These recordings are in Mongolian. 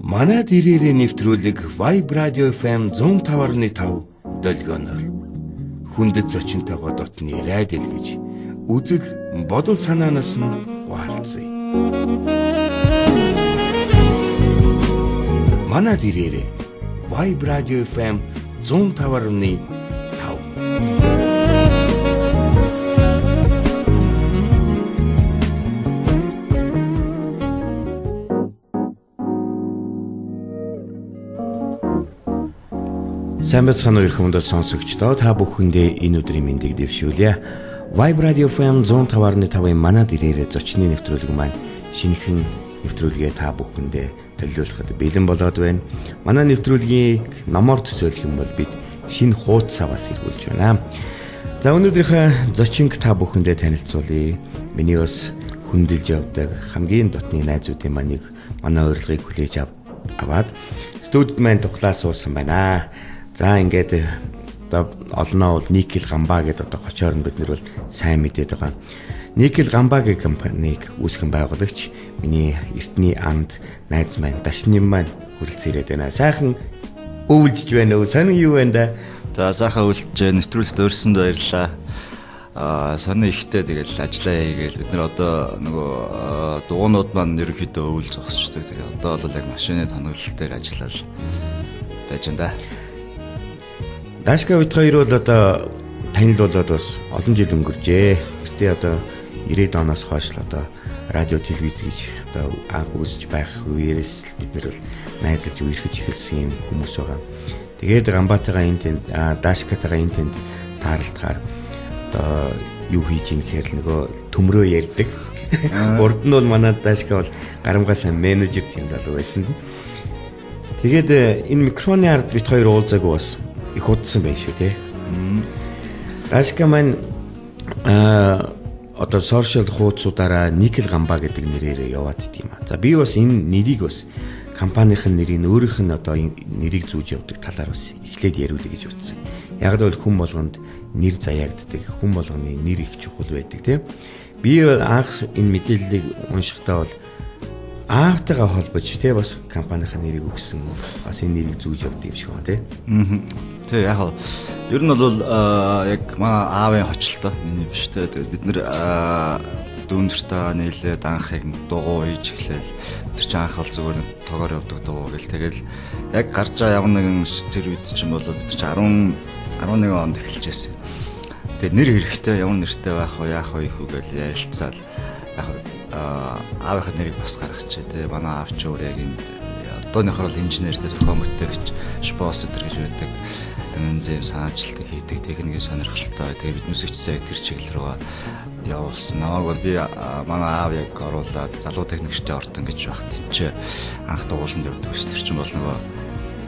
Манайд ирээрээ нэвтрүүлэг Vibe Radio FM 105.5 долгионоор хүндэт зочинтойгоо дотны радио гэж үзэл бодол санаанаас нь хуалцъя. Манайд ирээрээ Vibe Radio FM 105.5. Сайн бацхан уу хүмүүс сонсогчдоо та бүхэндээ энэ өдрийн мэндийг дэвшүүлье. Vibe Radio FM 105.5-ын манайд ирээрээ зочны нэвтрүүлэг маань шинэхэн нэвтрүүлгээ та бүхэндээ төлөвлөхөд бэлэн болоод байна. Манай нэвтрүүлгийг номоор төсөөлөх юм бол бид шинэ хуудас аваас эргүүлж байна. За өнөөдрийнхөө зочинг та бүхэндээ танилцуулъя. Миний бас хүндэлж явдаг хамгийн дотны найзуудын маныг манай урилгыг хүлээж аваад студид маань тухлаа суусан байна. За ингээд олноо бол Никел Гамба гэдэг одоо хочоор нь бид нар бол сайн мэдээд байгаа. Никел Гамбагийн компанийг үүсгэн байгуулагч миний эртний анд найз маань Дашнин маань хүрэлцэн ирээд байна. Сайхан өвлжж байна уу? Сонин юу байна да? За сайхан өвлжж нэвтрүүлэгт өрсөнд баярлаа. Сонин ихтэй тэгэл ажиллаа хийгээл бид нар одоо нөгөө дугуйнууд маань ерөнхийдөө өвлж зогсчдаг. Тэгээ одоо бол яг машины тоноглол дээр ажиллаад байж байна да. Дашка бид хоёр бол одоо танил болоод бас олон жил өнгөржээ. Гэтэ одоо 90-ад оноос хойш л одоо радио телевиз гэж одоо анх үүсэж байх үеэс бид нар бол найзалж үерхэж эхэлсэн юм хүмүүс байгаа. Тэгээд Гамбатайгаа энэ тэнд Дашкатайгаа энэ тэнд таарлтахаар одоо юу хийж ийн гэхээр нөгөө төмрөө ярьдаг. Урд нь бол манай Дашка бол гарамгаа сайн менежер тийм залуу байсан. Тэгээд энэ микрофоны ард бид хоёр уулзаагүй бас их удсан байх шүү те. Дашка маань одоо сошиал хуудасуудаараа Никел Гамба гэдэг нэрээр яваад идэв юм а. За би бас энэ нэрийг бас компанийн нэрийг өөрийнх нь одоо нэрийг зүүж явдаг талаар бас эхлээд яриулъя гэж утсан. Яг л хүн болгонд нэр заяагддаг, хүн болгоны нэр их чухал байдаг те. Би анх энэ мэдээллийг уншихдаа бол аавтайгаа холбож те бас компанийн нэрийг өгсөн. Бас энэ нэрийг зүүж явдаг юм шиг байна те. Тэг яг ер нь бол яг манай аавын хочлолтой миний биш те. Тэгээд бид нэр дүүнэртээ нийлээд анх яг дугуй хийж эхлэв. Тэр чинь анх бол зүгээр тоогоор явдаг дугуй гэл тэгэл яг гарч байгаа ямар нэгэн тэр үед чинь бол бид чинь 11 онд эхэлжсэн. Тэгээд нэр хэрэгтэй ямар нэртэй байх вэ яах вэ гэл ярилцаал яг аавынхаа нэрийг бас гаргачих те. Манай аав ч өөр яг юм одооныхоор бол инженер те зохион бүтээгч спонсор гэж байдаг. Зэв санаачлалт хийдэг техникийн сонирхолтой. Тэгээ бид нүсэгчсээ тэр чиглэл рүү явуулсан. Намайг би манай аав яг оруулаад залуу техникчтэй ордон гэж багт энэ анх дугууланд явдаг ус. Тэр чинь бол нөгөө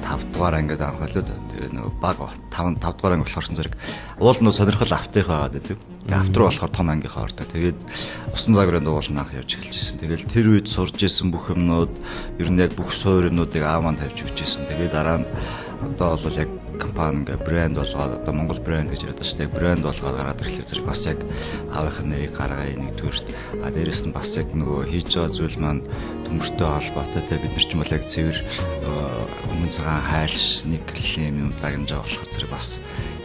5 дугаар ангид анх болоо. Тэгээ нөгөө баг 5 дугаар анги болохоор зэрэг уул нь сонирхол автынхаа байгаад байдаг. Тэгээ авт руу болохоор том ангийнхаа ордог. Тэгээд усан загварын дугууланд анх явж эхэлжсэн. Тэгэл тэр үед сурж исэн бүх юмнууд ер нь яг бүх суур юмнуудыг аав маань тавьж өгчээсэн. Тэгээ дараа нь одоо бол яг компани ингээ брэнд болгоод одоо Монгол брэнд гэж яриад байгаа шүү дээ. Брэнд болгоод гараад ирэхлээр зэрэг бас яг аавынхын нэрийг гаргая нэгдүгürt. Дээрэс нь бас яг нөгөө хийж байгаа зүйл маань төмөртэй холбоотой те бид нар ч юм бол яг цэвэр өмнө цагаан хайлш никлийн юм дагнаж байгаа болохоор зэрэг бас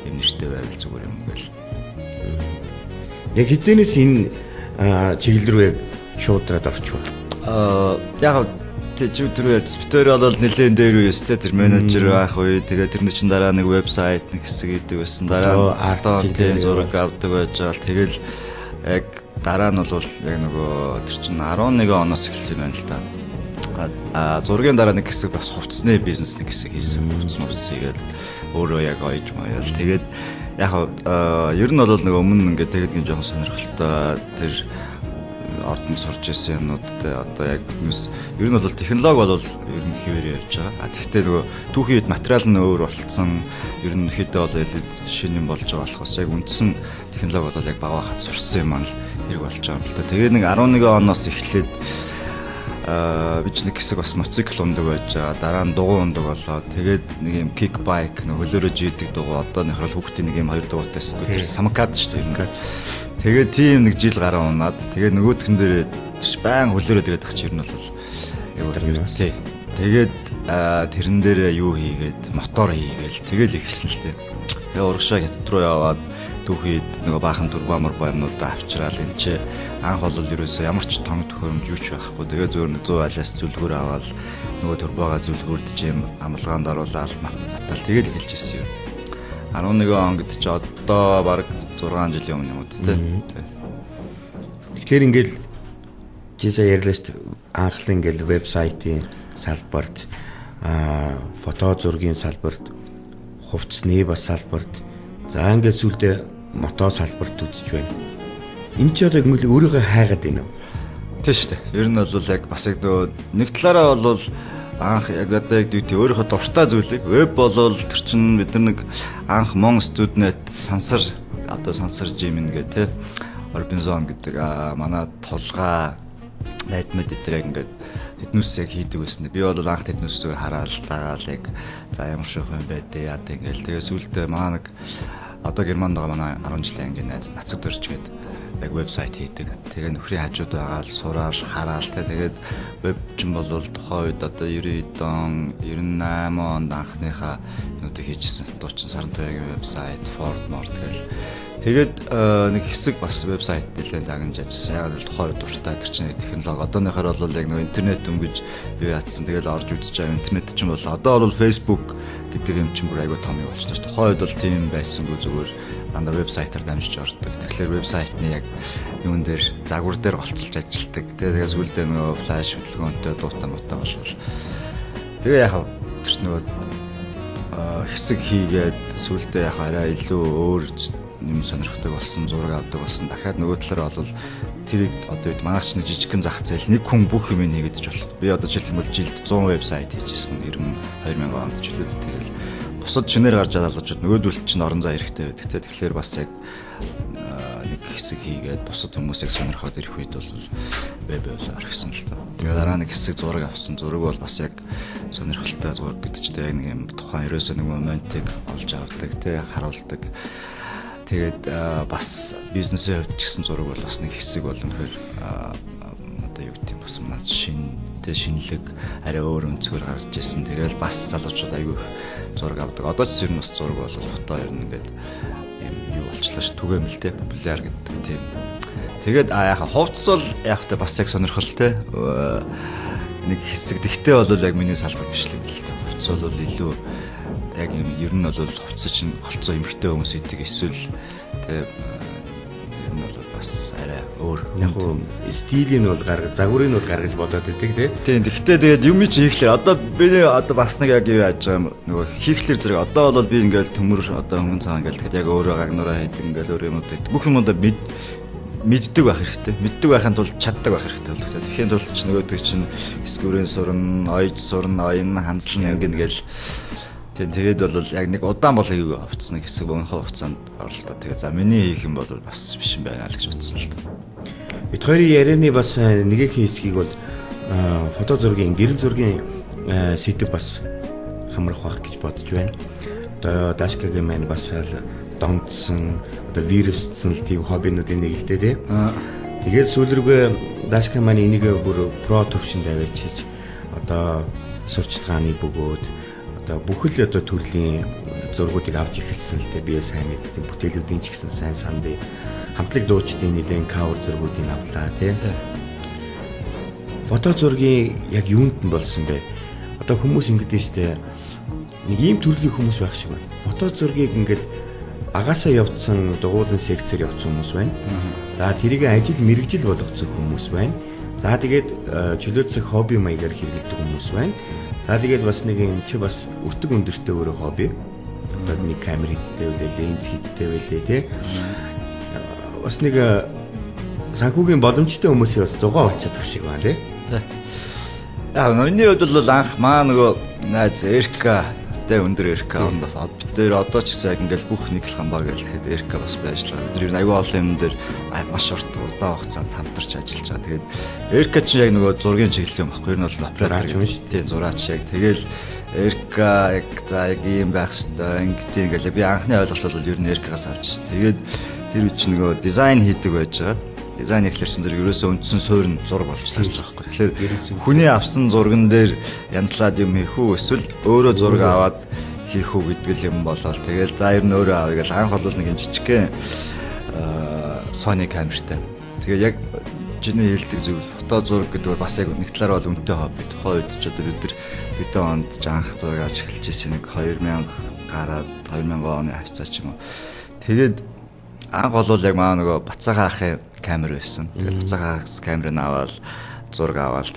юм нэртэй байвал зүгээр юм гээл. Яг хизэнээс энэ чиглэл рүү яг шуудраад орчихвол. Яг тэр өдөр спитер бол нэлээд дээр үеэс тэр менежер байх үе тэгээд тэрний чин дараа нэг вебсайт нэг хэсэг идэг байсан дараа артын зураг авдаг байж байгаа л тэгэл яг дараа нь бол яг нөгөө тэр чин 11 оноос эхэлсэн байна л да. Зургийн дараа нэг хэсэг бас хувцсны бизнес нэг хэсэг хийсэн. Хувцс хийгээд өөрөө яг ойж маяал тэгээд яг ер нь бол нөгөө өмнө ингээд техникийн жоохон сонирхолтой тэр ордонд сурч ирсэн юмнуудтай одоо яг ер нь бол технологи бол ер нь хэвээр явж байгаа. Тэгэхдээ нөгөө түүхийн үед материал нь өөр болцсон. Ер нь хэд бол шинэ юм болж байгаа болохоос яг үндсэн технологи бол яг бага хат сурсан юм аа л хэрэг болж байгаа юм л та. Тэгээд нэг 11 оноос эхлээд би ч нэг хэсэг бас мотоцикл ундаг байж байгаа. Дараа нь дугуй ундаг болоо. Тэгээд нэг юм кик байк нэг хөлөөрөө жийдэг дугуй одооных бол хүүхдийн нэг юм 2 дугуйтайс тэр самокат шүү дээ. Тэгээд тийм нэг жил гараа унаад тэгээд нөгөөдхөн дээр байн хөлөөрөө тэгээд ах чинь ер нь бол яг тий Тэгээд тэрэн дээр юу хийгээд мотор хийгээл тэгэл ихсэн л дээ. Тэгээ урагшаа хятад руу яваад түүхийд нөгөө баахан турбамар юмнуудаа авчраал энэ чи анх бол ерөөсөө ямар ч тоног төхөөрөмж юу ч байхгүй. Тэгээ зөөр 100 алиас зүлгүүр аваад нөгөө турбаага зүлгүүрдж юм амлагаанд оруулаад мат затаал тэгэл эхэлж ирсэн юм. 11 он гэд чи одоо баг 6 жилийн өмнө юм уу тий. Тэгэхээр ингээл жишээ ярьлаа шүү дээ. Анхлын ингээл вебсайтын салбарт фото зургийн салбарт хувцсны бас салбарт за ингээд сүлдээ мото салбарт үзэж байна. Энэ ч одоо өөрийгөө хайгаад байна уу? Тийм шүү дээ. Ер нь бол яг бас яг нэг талаараа бол анх яг одоо яг дүүти өөрийнхөө дуртай зүйлийг веб болвол тэр чинь бид нар нэг анх Mon Student сансарж юм ингээ тий Robinson гэдэг манай тулгаа найдмад дээр яг ингээд тэднүүс яг хийдэг байсан. Би бол анх тэднүүс зүгээр хараад дагаал яг за ямар шоох юм бэ дээ яа тэгэл тэгээ сүултээ манай нэг одоо Германд байгаа манай 10 жилийн ангийн найз нацаг дөрж гээд яг вебсайт хийдэг. Тэгээ нөхрийн хажууд байгаал сураал хараал тэгээд веб ч юм бол тухайн үед одоо 90 он 98 онд анхныхаа юмудыг хийжсэн. Дуучин Сарантайгийн вебсайт Ford Mort гэл тэгээд нэг хэсэг бас вебсайт нэлээд дагнаж ажилласан. Яг л тухайн үед дуртай тэр чинь технологи одооныхоор бол яг нэг интернет өнгөж бий яатсан. Тэгээд орж үзэж байгаа интернет чинь бол одоо бол Facebook гэдэг юм чинь бүр айгүй том юм болчихсон. Тухайн үед бол тийм байсангүй зүгээр дандаа вебсайтаар дамжиж ордог. Тэгэхээр вебсайтны яг юун дээр загвар дээр голцолж ажилладаг. Тэгээд сүүлдээ нөгөө флаш хөдөлгөөнтэй дуутай муутай болвол тэгээ яг тэр нөгөө хэсэг хийгээд сүүлдээ яг арай илүү өөр юм сонирхдаг болсон, зураг авдаг болсон. Дахиад нөгөө талаараа бол тэрийг одоо үед манайч нэг жижигхэн зах зээл нэг хүн бүх юм хийгээд иж болох. Би одоо жишээлбэл жилд 100 вебсайт хийжсэн 2000 онд жилүүд тэгэл бусад шинээр гарч чадалгачуд нөгөөдөл чинь орон зай эрэхтэй байдаг те. Тэгэхээр бас яг нэг хэсэг хийгээд бусад хүмүүсийг сонирхоод ирэх үед бол веб орхисон л тоо. Тэгээ дараа нэг хэсэг зураг авсан. Зураг бол бас яг сонирхолтой зураг гэдэг чинь яг нэг юм тухайн ерөөсөө нэг моментыг олж авдаг те, харуулдаг. Тэгээд бас бизнесийн хувьд ч гэсэн зураг бол бас нэг хэсэг бол үнэхээр одоо юу гэдэг юм бас манай шинэлэг арай өөр өнцгөр гарч ирсэн. Тэгээл бас залуучууд аягүй зураг авдаг. Одоо ч ер нь бас зураг бол фото ер нь ингээд юм юу болчлаа ш түгээмэл те популяр гэдэг тийм. Тэгээд яхаа хувцс бол яг та бас яг сонирхолтой нэг хэсэг. Тэгтээ бол яг миний салбар биш л юм л та. Хувцс бол илүү яг юм ер нь бол хувцас чинь голцоо эмхтэй хүмүүс идэг эсвэл тэг ер нь бол бас арай өөр. Яг уу стилийн бол загварыг бол гаргаж болоод идэг тийм. Тэгтээ тэгээд юм чи хийхлээр одоо би одоо бас нэг яг юу яаж байгаа юм нөгөө хийхлээр зэрэг одоо бол би ингээл төмөр одоо хөнгөн цагаан ингээл тэгэхэд яг өөрөө гагнараа хийдэг ингээл өөр юмуд хийдэг. Бүх юмудаа мэддэг байх хэрэгтэй. Мэддэг байхын тулд чаддаг байх хэрэгтэй бол тэгэхээр тэхийн тулд ч нөгөөдөг чинь эсгүүрийн сурна, ойж сурна, оюун хандлан ингээл тэгээд бол яг нэг удаан бол хийв хувцсны хэсэг өнхөө хугацаанд оролдоо. Тэгээ за миний хийх юм бол бас биш юм байна л гэж бодсон л доо. Бид хоёрын ярианы бас нэг хэсгийг бол фото зургийн, гэрэл зургийн сэдв бас хамрах байх гэж бодож байна. Одоо Дашкагийн маань бас донтсон, одоо вирусцсан л тийм хоббинуудын нэг л дээ тий. Тэгээд сүүлрүүгээ Дашка маань энийг бүр про төвшөнд аваачиж одоо сурчлагын бөгөөд одоо бүхэл одоо төрлийн зургуудыг авч эхэлсэн л дээ. Би сайн мэддэг бүтээлүүдийн ч гэсэн сайн сандыг хамтлаг дуучдын нэлээд кавер зургуудыг авлаа тий. Фото зургийн яг юунд нь болсон бэ? Одоо хүмүүс ингэдэж штэ нэг ийм төрлийн хүмүүс байх шиг байна. Фото зургийг ингээд багасаа явцсан дугуйлан секцээр явцсан хүмүүс байна. За тэрийг ажил мэргэжил болгоцсон хүмүүс байна. За тэгээд чөлөөцөх хобби маягаар хэрэглэдэг хүмүүс байна. За тэгээд бас нэг юм чи бас өртөг өндөртэй өөрөө хобби. Одоо нэг камер хийдтэй үлээ, ленз хийдтэй байлээ тий. Бас нэг санхүүгийн боломжтой хүмүүсээ бас зугаа олж чадах шиг байна тий. Яг миний хувьд бол анх маа нөгөө найз Эрка тэ өндөр Эрка ондоо бид дээр одоо ч гэсэн яг ингээл бүх нэг л хамбаа гэхэд Эрка бас байж байгаа. Бид аюу олон юм дээр маш урт удаан хугацаанд хамтарч ажиллаж байгаа. Тэгээд Эрка ч яг нөгөө зургийн чиглэл юм баггүй. Ер нь бол оператор юм шүү. Тийм зураач яг тэгэл Эрка яг за яг ийм байх хэвээр ингээд ингээл би анхны ойлголт бол ер нь Эркагаас авчихсан. Тэгээд тэр үуч нөгөө дизайн хийдэг байж байгаа. Дизайн эхлэрсэн зэрэг ерөөсөө үндсэн суурь нь зураг болж тарж байгаа байхгүй. Тэгэхээр хүний авсан зурган дээр янзлаад юм хийх үү эсвэл өөрөө зураг аваад хийх үү гэдэг юм болол тэгэл за ер нь өөрөө авъя гэж анх бол нэг юм жижигхэн Sony камертай. Тэгээ яг чиний хэлдэг зүйл фото зураг гэдэг бас яг нэг талаар бол үнэтэй хобби. Тухайн үед ч одоо бид онд анх зураг авч эхэлж ирсэн нэг 2000 гараад 2000 оны хавцаа ч юм уу. Тэгээд анх бол яг маа нөгөө Бацаахан ахын камер байсан. Тэгээд Бацаахан ах камерыг аваад зураг аваад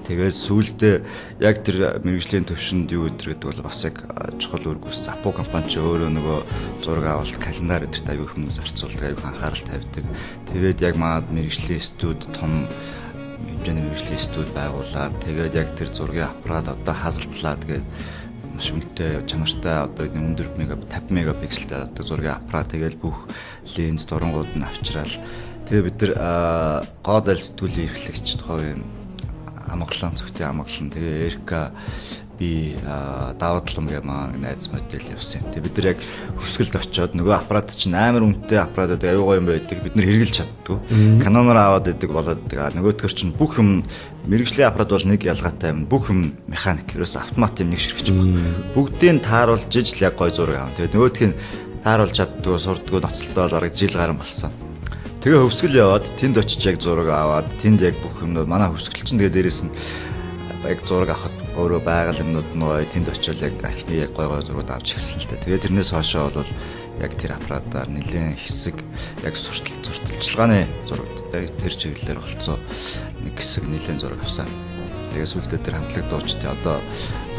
тэгээд сүүлдээ яг тэр мэрэгжлийн төвшөнд юу гэдэг бол бас яг чухал үргүүс Апо компани ч өөрөө нөгөө зураг авалт календар гэдэрт аягүй хүмүүс зарцуулдаг, аягүй анхаарал тавьдаг. Тэгээд яг маа мэрэгжлийн студ том хэмжээний мэрэгжлийн студ байгуулад тэгээд яг тэр зургийг аппарат одоо хазалтлаа тэгээд маш үнэтэй чанартай одоо өндөр 50 мегапикселтэй одоо зургийн аппарат тэгээд бүх ленз дурангууд нь авчраал. Тэгээд бид нар гоод аль сэтгүүлийн эрхлэгч тухайн амгалан зөвхөн амгалан тэгээ Эрка би даваадлам гэх маань найз модель явсан. Тэгээ бид нар яг хөсгөлд очиод нөгөө аппарат чинь амар үнэтэй аппаратууд аюу гоо юм байдаг. Бид нар хэрэгжилж чаддгүй. Каноноор аваад идэг болоод нөгөөдгөр чинь бүх юм мэрэгжлийн аппарат бол нэг ялгаатай юм. Бүх юм механик ерөөс автомат юм нэг ширхэж байна. Бүгдийг тааруулж ижил яг гой зураг авна. Тэгээ нөгөөдг нь тааруулж чаддгүй, сурдгүй, ноцолтой бол арга жил гарan болсон. Тэгээ хөвсгөл яваад тэнд очиж яг зураг аваад тэнд яг бүх юм манай хөвсгөл чинь тэгээ дээрээс нь яг зураг авахд өөрөө байгаль юмнууд нөө тэнд очиод яг ахны яг гой зургууд авч ирсэн л дээ. Тэгээ тэрнээс хойшоо бол яг тэр аппаратаар нэлээд хэсэг яг сурталчилгааны зураг тэр чиглэлээр болцоо нэг хэсэг нэлээд зураг авсан. Тэгээ сүүлдээ тэр хамтлаг дуучдын одоо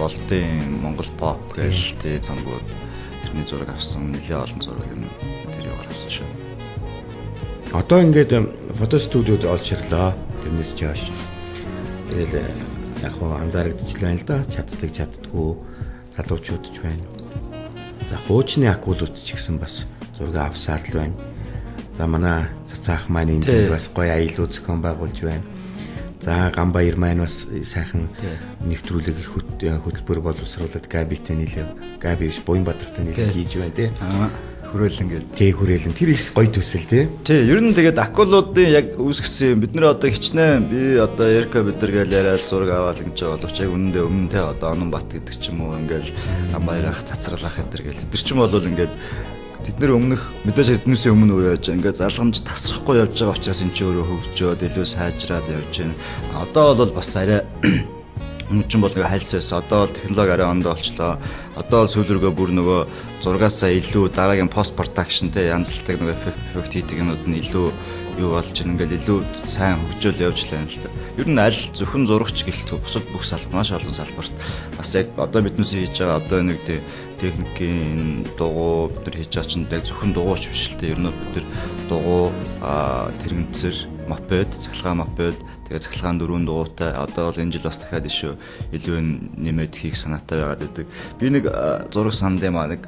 болтын Монгол pop гэж тий зангууд тэрний зураг авсан нэлээд олон зураг юм тэр яваар авсан шүү. Одоо ингээд фото студиуд олж ирлээ. Тэрнээс ч хойш. Тэгэл яг хоо анзаарэгдэж байна л да. Чаддаггүй залуучууд ч байна. За хуучны акулууд ч гэсэн бас зураг авсаар л байна. За манай цацаах маань энд бас гоё аялал зохион байгуулж байна. За Ганбаяр маань бас сайхан нэвтрүүлэг хөтөлбөр боловсруулад Габитэй нийлээ. Габи биш Буянбаатартай нийлээ хийж байна тий. Хүрээлэн гэл. Тий хүрээлэн. Тэр их гоё төсөл тий. Тий, ер нь тэгээд акулуудын яг үүсгэсэн бид нар одоо хичнээн би одоо Эрка бид нар гээл яриад зураг аваад ингэж байгаа боловч яг үнэндээ өмнө те одоо Ононбат гэдэг ч юм уу ингээл Ганбаярах цацралах гэдэг гээл. Тэр чинь бол ингээд бид нар өмнөх мэдээж эднээсээ өмнө уу яаж ингээд залгамж тасрахгүй явж байгаа учраас эн чинь өөрөө хөгжөөд илүү сайжраад явж байна. Одоо бол бас арай өмнө бол нэг хальс байсан. Одоо бол технологи арай ондоо болчлоо. Одоо бол сүүлрүүгээ бүр нөгөө зургаасаа илүү дараагийн пост продакшн те янзлалтыг нөгөө эффект хийдэг юмуд нь илүү юу болж ингээл илүү сайн хөгжөөл явж лээ л да. Ер нь аль зөвхөн зурагч гэлтгүй бусад бүх салбар маш олон салбарт бас яг одоо биднээс хийж байгаа одоо нэг техникийн дугуй бид нар хийж байгаа чинь зөвхөн дугуйч биш л те. Ер нь бид нар дугуй тэрэгцэр мопед, цахилгаан мопед тэгээ цахилгаан дөрвөн дугуйтай одоо бол энэ жил бас дахиад ишүү илүү нэмээд хийх санаатай байгаад байдаг. Би нэг зураг санд юм аа нэг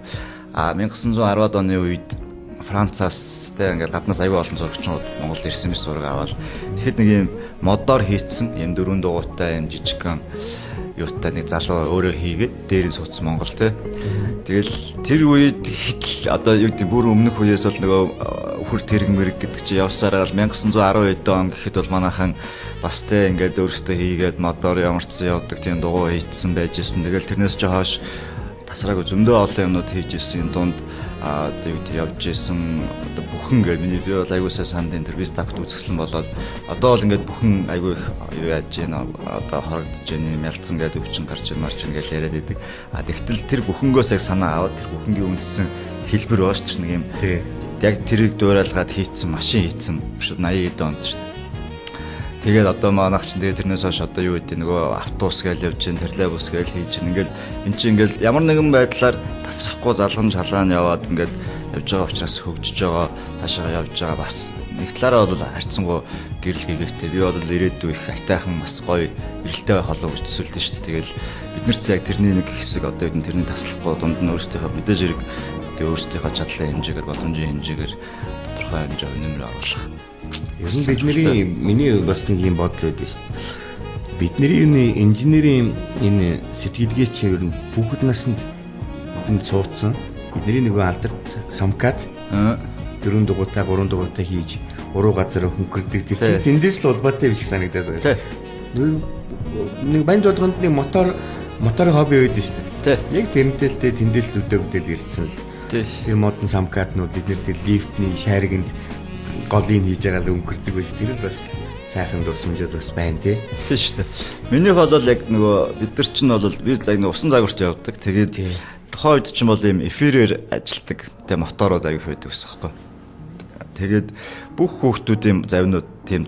1910-ад оны үед Францаас тэгээ ингээд гаднаас аюул олон зурагчид Монголд ирсэн биш зураг аваад тэгэхэд нэг юм модоор хийцэн юм дөрвөн дугуйтай юм жижигхан юутай нэг залуу өөрөө хийгээд дээр нь суудсан Монгол те. Тэгэл тэр үед хитл одоо юу гэдэг бүр өмнөх үеэс бол нөгөө хөр тэрэг мэрэг гэдэг чи явсараа 1912 он гэхэд бол манайхан бас те ингээд өөрсдөө хийгээд модоор ямарчсан явдаг тийм дугуй хийцэн байж исэн. Тэгэл тэрнээс ч хойш тасраагүй зөндөө олон юмнууд хийж исэн дунд одоо юу явж исэн одоо бүхэн гэх миний би бол аягүй сайн санд интервью стафт үзэсгэлэн болоод одоо бол ингээд бүхэн аягүй юу яаж гэнэ одоо хорогдож гэнэ мялцсан гэдэг өвчин гарч марч ингээд яриад идэг. Тэгтэл тэр бүхэнгөөс яг санаа аваад тэр бүхэнгийн үндсэн хэлбэр боош тэр нэг юм яг тэрийг дуурайлгаад хийцэн машин хийцэн шууд 80 эд онд шүү дээ. Тэгээд одоо манайх чинь тэгээд тэрнээс хойш одоо юу гэдэг нөгөө автобус гээл явж гин терлебус гээл хийж гин ингээл эн чинь ингээл ямар нэгэн байдлаар тасрахгүй залгамж халаан яваад ингээд явж байгаа учраас хөгжиж байгаа цаашаа явж байгаа бас нэг талаараа бол харьцангуй гэрэл гэгээтэй би бол ирээдүйн их айтайхан бас гоё эрэлтэй байх болов гэж төсөөлдөө шүү дээ. Тэгэл бид нар ч яг тэрний нэг хэсэг одоо юу тэрний таслахгүй дунд нь өөрсдийнхөө мэдээж хэрэг тэгээд өөрсдийнхөө чадлын хэмжээгээр боломжийн хэмжээгээр тодорхой хэмжээ нэмэр оруулах. Ер нь бидний миний бас нэг юм бодол үүдээ шүү дээ. Бидний инженерийн энэ сэтгэлгээ чинь ер нь бүгд насанд суудсан. Бидний нөгөө алдарт самкат 4 дугуйтай 3 дугуйтай хийж уруу газар хөнгөрдөг. Тэр чинь тэндээс л улбаатай биш санагдаад байна. Нэг банд болгонд нэг мотор хобби байдаг шүү дээ. Яг тэрнтэй л тэндээс л өдөөгдөл ирсэн л. Тэр модон самкатнууд бид нэр тэр лифтний шаригэнд голыг хийж байгаа л өнгөрдөг байсан. Тэр л бас сайхан дурсамжууд бас байна тий. Тийм шүү дээ. Минийх бол яг нөгөө бид нар чинь бол би яг нэг усан загварч явдаг. Тэгээд тухайн үед чинь бол ийм эфирээр ажилдаг тий моторууд аяг байдаг гэсэн юм байна. Тэгээд бүх хүүхдүүдийн завинууд тийм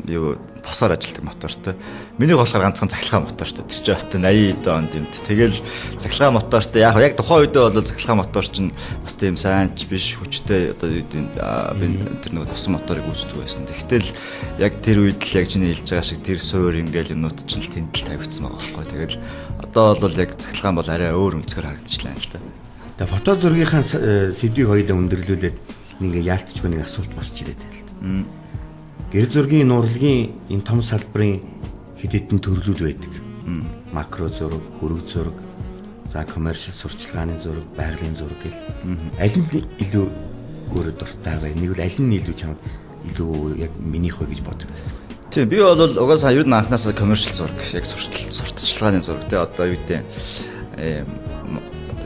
юу тосоор ажилдаг мотортой. Миний болохоор ганцхан цахилгаан мотортой. Тэр чинь хот 80 онд юмд. Тэгэл цахилгаан мотортой яг тухайн үедээ бол цахилгаан мотор чинь бас тийм сайнч биш хүчтэй одоо би тэр нэг тосон моторыг үүсдэг байсан. Тэгтэл яг тэр үед л яг чиний хэлж байгаа шиг тэр суур ингээл юмнууд чинь л тэнд л тавигдсан байгаа байхгүй. Тэгэл одоо бол яг цахилгаан бол арай өөр өнцгөр харагдчихлаа л да. Тэгээ фото зургийнхаа сэдвийг хоёулаа өндөрлүүлээд нэг яалтчгүй нэг асуулт босч ирээд байна л да. Гэр зургийн нурлагийн энэ том салбарын хэд хэдэн төрлүүд байдаг. Макро зураг, хөрөг зураг, за коммерчил сурчлагын зураг, байгалийн зураг гэл. Аль нь илүү өөрөө дуртай бай? Нэг л аль нь илүү чамд илүү яг минийх вэ гэж боддог. Тийм би бол угаасаа ер нь анханасаа коммерчил зураг, яг сурталчилгааны зураг те одоо юу гэдэг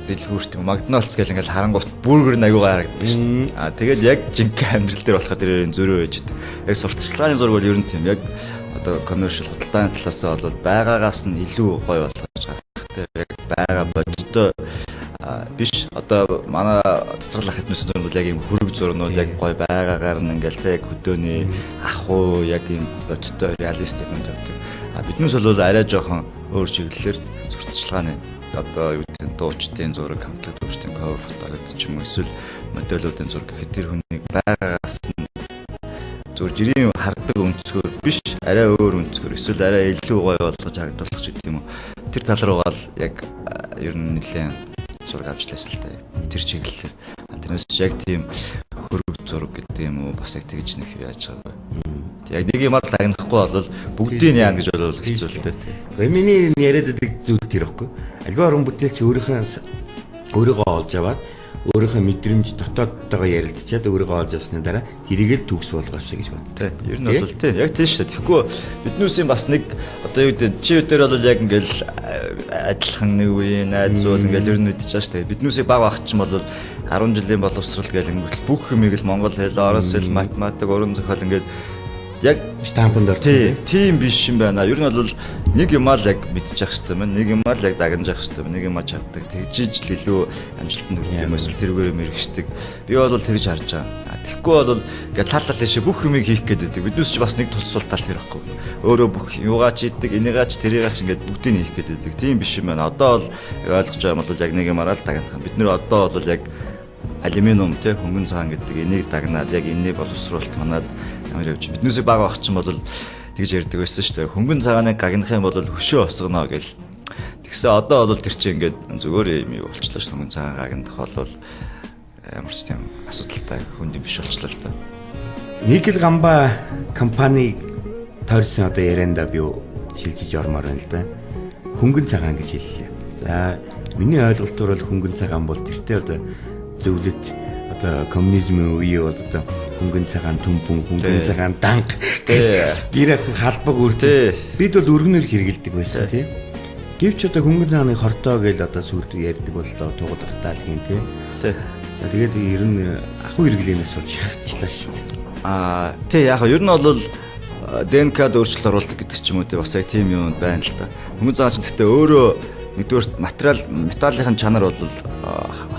дэлгүүрт Макдоналдс гэл ингээл харангуут бүргэр аягаа харагддаг шүү дээ. Тэгээд яг жинхэнэ амьдрал дээр болохоор тэрээр зөрөө байж идэг. Яг сурталчилгааны зураг бол ер нь тийм яг одоо commercial худалдааны талаас бол байгаагаас нь илүү гоё болгож гаргахтай. Яг байгаа бодтой биш одоо манай цэцэрлах хэднээс бол яг юм хөрөг зурнууд яг гоё байгаагаар нь ингээл тэг хөдөөний ахуу яг юм бодтой реалистик юм байдаг. Биднээс бол арай жоохон өөр чиглэлээр сурталчилгааны одоо юу гэдэг дуучдын зураг, хамтлаг дуучдын cover фото гэдэг ч юм уу эсвэл модельүүдийн зураг гэхэд тэр хүнийг байгаагаас нь зөв жирийн хардаг өнцгөр биш арай өөр өнцгөр эсвэл арай илүү гоё болгож харагдуулах ч гэдэг юм уу. Тэр тал руугаа л яг ер нь нэлээд зураг авчлаасан л та тэр чиглэлээр. Тэрнээс яг тийм хөрөг зураг гэдэг юм уу бас яг тэгж нэг яаж байгаа вэ? Яг нэг юм л агнахгүй бол бүгдийг яа гэж бол хэцүү л дээ. Миний яриад байдаг зүйл тэр ихгүй. Альва орон бүтээлч өөрийгөө олж аваад өөрийнхөө мэдрэмж дотоодтойгоо ярилцчаад өөрийгөө олж авсны дараа тэрийг л төгс болгоосоо гэж бод. Тэ. Ер нь бол тий. Яг тийм шүү дээ. Тэгэхгүй биднүүсийн бас нэг одоо юу гэдэг чи өдөр бол яг ингээл адилхан нэг үе найзууд ингээл ер нь мэдчихэж шүү дээ. Биднүүсийг баг багч ч юм бол 10 жилийн боловсрал гэл ингээд бүх юмыг л монгол хэл, орос хэл, математик, уран зохиол ингээд яг штампанд орсон тийм биш юм байна. Ер нь бол нэг юм аа л яг мэдчих хэвээр байна. Нэг юм аа л яг дагнаж хэвээр. Нэг юм аа чаддаг. Тэгжиж л илүү амжилтанд хүрэх юм эсвэл тэрүүгээр мэрэгшдэг. Би бол тэгж харж байгаа. Тэгэхгүй бол ингээд тал тийш бүх юмыг хийх гээд байдаг. Биднээс ч бас нэг тулсуул тал тэр байхгүй. Өөрөө бүх юугаа ч хийдэг, энийгаа ч тэрийгаа ч ингээд бүгдийг хийх гээд байдаг. Тийм биш юм байна. Одоо бол ойлгож байгаа юм бол яг нэг юм аа л дагнах. Бид нэр одоо бол яг алюминиум те хөнгөн цагаан гэдэг энийг дагнаад яг энэний боловсруулалт манад ямар явж биднээсээ баг багч юм бол тэгж ярьдаг байсан шүү дээ. Хөнгөн цагааныг гагнах юм бол хөшөө осгоно гэл. Тэгсэн одоо бол тэр чинь ингээд зүгээр юм болчихлоо шүү. Хөнгөн цагаан гагнах бол ямар ч тийм асуудалтай хүнд биш болчихлоо л та. Нэг л гамба компани тойрсон одоо ярианда би шилжиж ормоор байна л да. Хөнгөн цагаан гэж хэллээ. За миний ойлголтоор бол хөнгөн цагаан бол тэртээ одоо зөвлөд одоо коммунизмын үе бол одоо хөнгөн цагаан төмпөн, хөнгөн цагаан данг гэр халбаг үртэй. Бид бол өргөнөөр хэрэгэлдэг байсан тийм. Гэвч одоо хөнгөн цагааны хортой гэж одоо сүрд ярьдаг боллоо тугал ахтаалгийн тийм. За тэгээд ер нь ахуй хэрэглэнээс бол шаардчихлаа шүү дээ. Тий яг ер нь бол ДНК-д өөрчлөлт оруулдаг гэдэг ч юм уу тий бас яг тийм юм байна л да. Хөнгөн цагаан ч гэхдээ өөрөө нэгдүгээр металлын чанар бол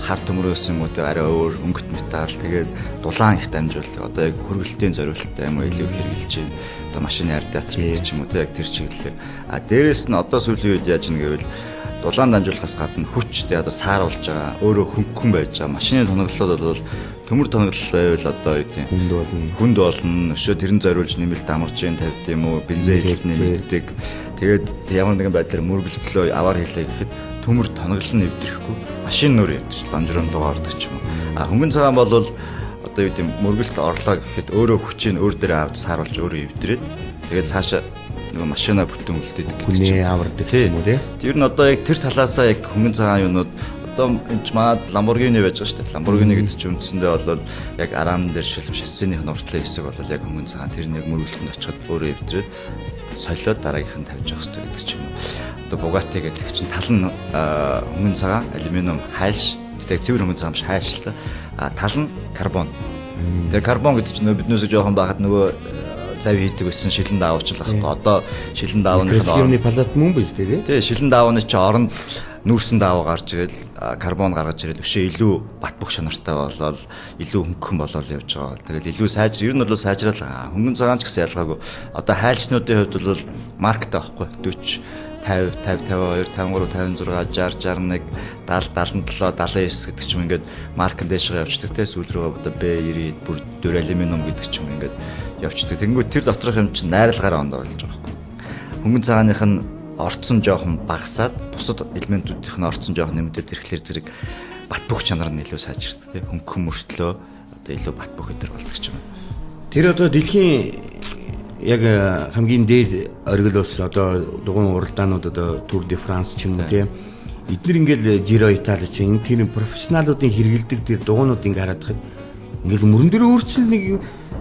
хар төмрөөс юм уу те арай өөр өнгөт металл тэгээд дулаан их дамжуулдаг. Одоо яг хөргөлтийн зориулалттай юм уу илүү хэрэгжилж байна. Одоо машины радиатор гэдэг ч юм уу те яг тэр чиглэлээр. Дээрэс нь одоо сүүлийн үед яаж нэг гэвэл дулаан дамжуулахаас гадна хүч те одоо сааруулж байгаа өөрөө хөнгөн байж байгаа. Машины тоноглолоод бол төмөр тоноглол байвал одоо юу тийм хүнд болно. Өшөө тэрэн зориулж нэмэлт амарч юм тавьд юм уу бензин хэлний мэддэг. Тэгээд ямар нэгэн байдлаар мөргөлдлөө аваар хийлээ гэхэд төмөр тоноглол нь эвдрэхгүй машин нөр явдчих ламжрын дугаардаг ч юм уу. Хөнгөн цагаан бол одоо юу гэм мөргөлд орлоо гэхэд өөрөө хүчийг өөр дээрээ авч сааруулж өөрөө эвдрээд тэгээд цаашаа нөгөө машина бүтэн үлдээдэг гэдэг чинь. Хүнээ авардаг юм уу те. Тэр нь одоо яг тэр талаасаа яг хөнгөн цагаан юмнууд одоо энэ маад Lamborghini байж байгаа шүү дээ. Lamborghini гэдэг чинь үндсэндээ бол яг араан дээр шилм шассиных нуртлын хэсэг бол яг хөнгөн цагаан тэр нэг мөргөлдөнд очиход өөрөө эвдрээд солиод дараагийнх нь тавьж явах хэрэгтэй гэдэг ч юм уу. Одоо Bugatti гэдэг чинь тал нь хөнгөн цагаан, алюминиум, хайлш, тэгээд цэвэр хөнгөн цагаан биш хайлш л та. Тал нь карбон. Тэгээд карбон гэдэг чинь биднээс жоохон байхад нөгөө цав хийдэг байсан шилэн даавч л байхгүй. Одоо шилэн даавны палат мөн биз дээ. Тий, шилэн даавны чи оронд нүүрсэн даав гарч ирэл карбон гаргаж ирэл өшөө илүү бат бөх шанартай болоод илүү хөнгөн болоод явж байгаа. Тэгэл илүү ер нь бол сайжрал хөнгөн цагаан ч гэсэн ялгаагүй. Одоо хайлшнуудын хувьд бол марктай байхгүй 40 50 52 53 56 60 61 70 77 79 гэдэг ч юм ингээд маркэн дэшгээ явчихдаг те сүүл рүү одоо B90 бүр дөр алюминиум гэдэг ч юм ингээд явчихдаг. Тэнгүү тэр доторх юм чинь найралгаараа ондоо болж байгаа байхгүй. Хөнгөн цагааных нь орцсон жоохон багасаад бусад элементүүдийнх нь орцсон жоохон нэмэгдээд ирэхлээр зэрэг бат бөх чанар нь илүү сайжирдаг те хөнгөн мөртлөө одоо илүү бат бөх өдр болдог ч юм. Тэр одоо дэлхийн яг хамгийн дээд оргил ус одоо дугуйн уралдаанууд одоо Tour de France ч юм уу тийм эдгээр ингээл Giro Italia ч энэ тэр профессионалуудын хэрэгэлдэг тэр дугуйнууд ингээ хараад хад ингээл мөрөн дээр өөрчлөл нэг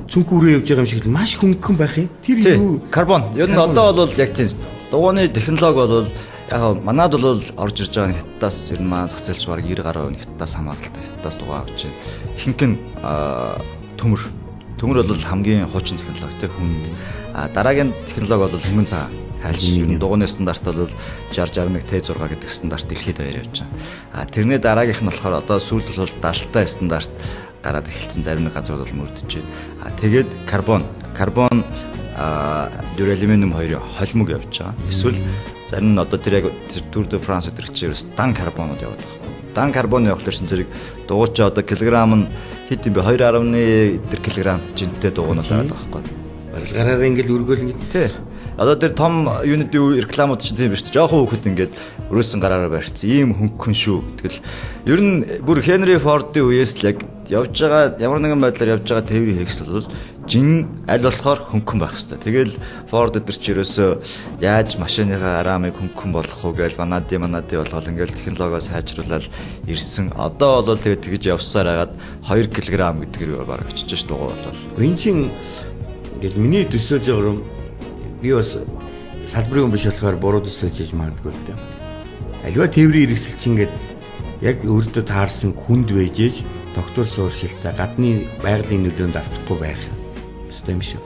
цүнх үрээ явж байгаа юм шиг л маш хөнгөн байх юм. Тэр юу карбон ер нь одоо бол яг тийм дугуйны технологи бол яг манад бол орж ирж байгаа хятадаас ер нь маань зах зээлч бараг 90 гаруй хятадаас хамааралтай хятадаас дугуй авч байна. Ихэнх нь төмөр бол хамгийн хуучин технологи те хүнд дараагийн технологи бол хөнгөн цагаан хайлш дугуйны стандарт бол 60 61 T6 гэдэг стандарт дэлхийд баяр явж байгаа. Тэрний дараагийнх нь болохоор одоо сүүлд бол 70-тай стандарт гараад эхэлсэн зарим нэг газрууд бол мөрдөж байна. Тэгээд карбон дюралюминиум хоёрын холимог явж байгаа. Эсвэл зарим нь одоо тэр яг Tour de France гэдэг чинь ерөөс дан карбонууд яваад байгаа. Дан карбон явахлаарсан зэрэг дугуйч одоо килограмм нь хэд юм бэ 2.1 кг жинтэй дугуйнууд байгаа байхгүй. Гараараа ингээл өргөөл ингэ. Тий. Одоо тэр том юунитийн рекламууд чинь тийм биш үү? Жохон хүүхэд ингээд өрөөсөн гараараа барьцсан. Ийм хөнгөн шүү. Тэгэл ер нь бүр Henry Ford-ийн үеэс л яг явж байгаа ямар нэгэн байдлаар явж байгаа тээврийн хэрэгсэл бол жин аль болохоор хөнгөн байх хэрэгтэй. Тэгэл Ford өдр чи ерөөсөө яаж машиныхаа арамыг хөнгөн болгох уу гэж манади болгоод ингээд технологиос сайжруулаад ирсэн. Одоо бол тэгээд тэгж явсаар хагаад 2 кг гэдгээр бараг очиж дугуй болоо. Энэ чин ингээд миний төсөөж байгаа юм би бас салбарын хүн биш болохоор буруу төсөөж хийж магадгүй л дээ. Аливаа тээврийн хэрэгсэл чинь ингээд яг өөртөө таарсан хүнд байжээж доктор сууршилтай гадны байгалийн нөлөөнд автахгүй байх ёстой юм шиг.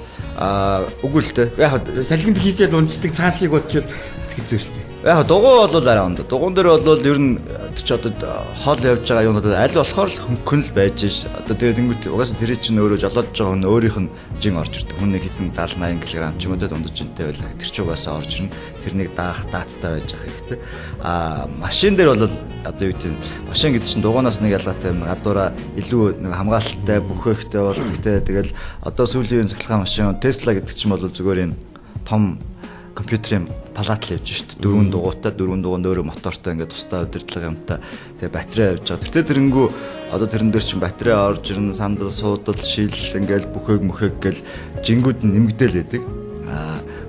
Үгүй л дээ. Яг салхинд хийжэл унцдаг цааш шиг болчихвол хэцүү шүү дээ. Яг дугуй бол арай онд. Дугуйн дээр бол ер нь ч одоо хол явж байгаа юмнууд аль болохоор л хөнгөн л байж ш. Одоо тэгээд ингэвт угаасаа тэр чинь өөрөө жолоодж байгаа хүн өөрийнх нь жин орж ирдэг. Хүн нэг хитэн 70 80 кг ч юм уу дундаж жинтэй байлаа. Тэр ч угаасаа орж ирнэ. Тэрнийг даах даацтай байж ах хэрэгтэй. Машин дээр бол одоо юу гэдэг нь машин гэдэг чинь дугуйнаас нэг ялгаатай юм. Гадуура илүү нэг хамгаалалттай бүхэхтэй болдог те. Тэгэл одоо сүүлийн цахилгаан машин Tesla гэдэг чинь бол зүгээр юм том компьютерийн палат л явж шүү дээ. 4 дугуйтай 4 дугуйн өөрөө мотортой ингээд тусдаа удирдлага юмтай. Тэгээ батарей явж байгаа. Тэр тэрэнгүү одоо тэрэн дээр чинь батарей орж ирнэ, сандал, суудал, шил ингээд бүхээг гэл жингүүд нэмэгдээл байдаг.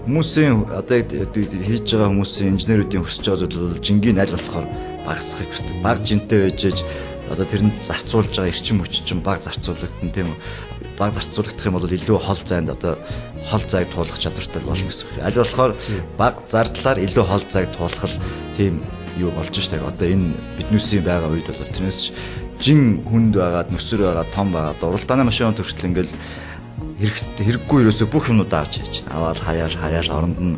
Хүмүүсийн одоо хийж байгаа хүмүүсийн инженеруудын хүсэж байгаа зүйл бол жингийн аль болохоор багасхыг хүсдэг. Бага жинтэй байжээж одоо тэрэнд зарцуулж байгаа эрчим хүч чинь бага зарцуулагдана тийм үү? Баг зарцуулагдах юм бол илүү хол зайд одоо хол зайг туулах чадвартай болно гэсэн үг. Аль болохоор баг зардлаар илүү хол зайг туулах тийм юу болж штэ. Одоо энэ биднүүсийн байгаа үед бол тэрнээс жин хүнд байгаад нүсэр байгаад том байгаад уралдааны машин төрөлтөл ингээл хэрэггүй ерөөсөө бүх юмудаа авч яаж чинь. Аваад хаяал оронд нь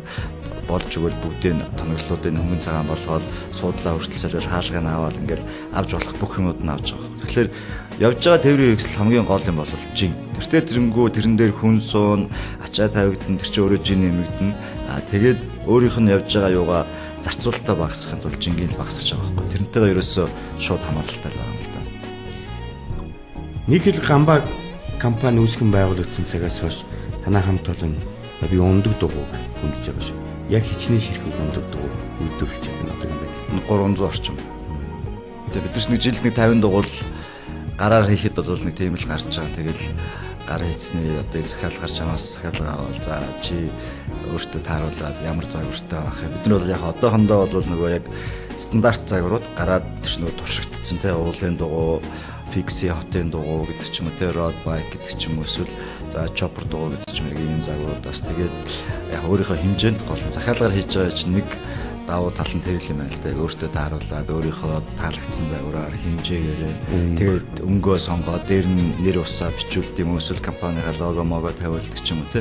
болж өгөөл бүгдийн тоноглолуудын хөнгөн цагаан болгоод суудлаа хүртэл солиод хаалгыг нь аваад ингээл авч болох бүх юмуд нь авч байгаа. Тэгэхээр явж байгаа тээврийн хэрэгсэл хамгийн гол юм бол жин. Тэртээ тэрэнгүү тэрэн дээр хүн суун ачаа тавигдана тэр чинь өөрөө жин нэмэгдэнэ. Тэгээд өөрийнх нь явж байгаа юугаа зарцуулалтаа багасгахын тулд жингийн багасгаж байгаа байхгүй. Тэрнтэйгээ ерөөсөө шууд хамааралтай байгаа юм л да. Никел гамбаа компани үүсгэн байгуулагдсан цагаас хойш танай хамт олон би ундаг дугуйг хөндөж байгаа шүү. Яг хичнээн ширхэг ундаг дугуй үйлдвэрлэж байгаа юм байна. 300 орчим. Тэгээд бид нэг жилд нэг 50 дугуйл гараар хийхэд бол нэг тийм л гарч байгаа. Тэгэл гар хийцний одоо захиалгаар чамаас захиалга авал за чи өөртөө тааруулаад ямар загвартай байх юм. Бид нар бол яг одоохондоо бол нөгөө яг стандарт загварууд гараад тэр нөгөө туршигдсан те уулын дугуй Fixie хотын дугуй гэдэг ч юм уу те road bike гэдэг ч юм уу эсвэл за chopper дугуй гэдэг ч юм уу ийм загваруудаас тэгээд яг өөрийнхөө хэмжээнд гол захиалгаар хийж байгаа чинь нэг давуу тал нь тэр юм байна л да. Өөртөө тааруулаад өөрийнхөө таалагдсан загвараар хэмжээгээрээ тэгээд өнгөө сонгоод дээр нь нэр усаа бичүүлдэг юм уу эсвэл компанийн лого мого тавиулдаг ч юм уу те.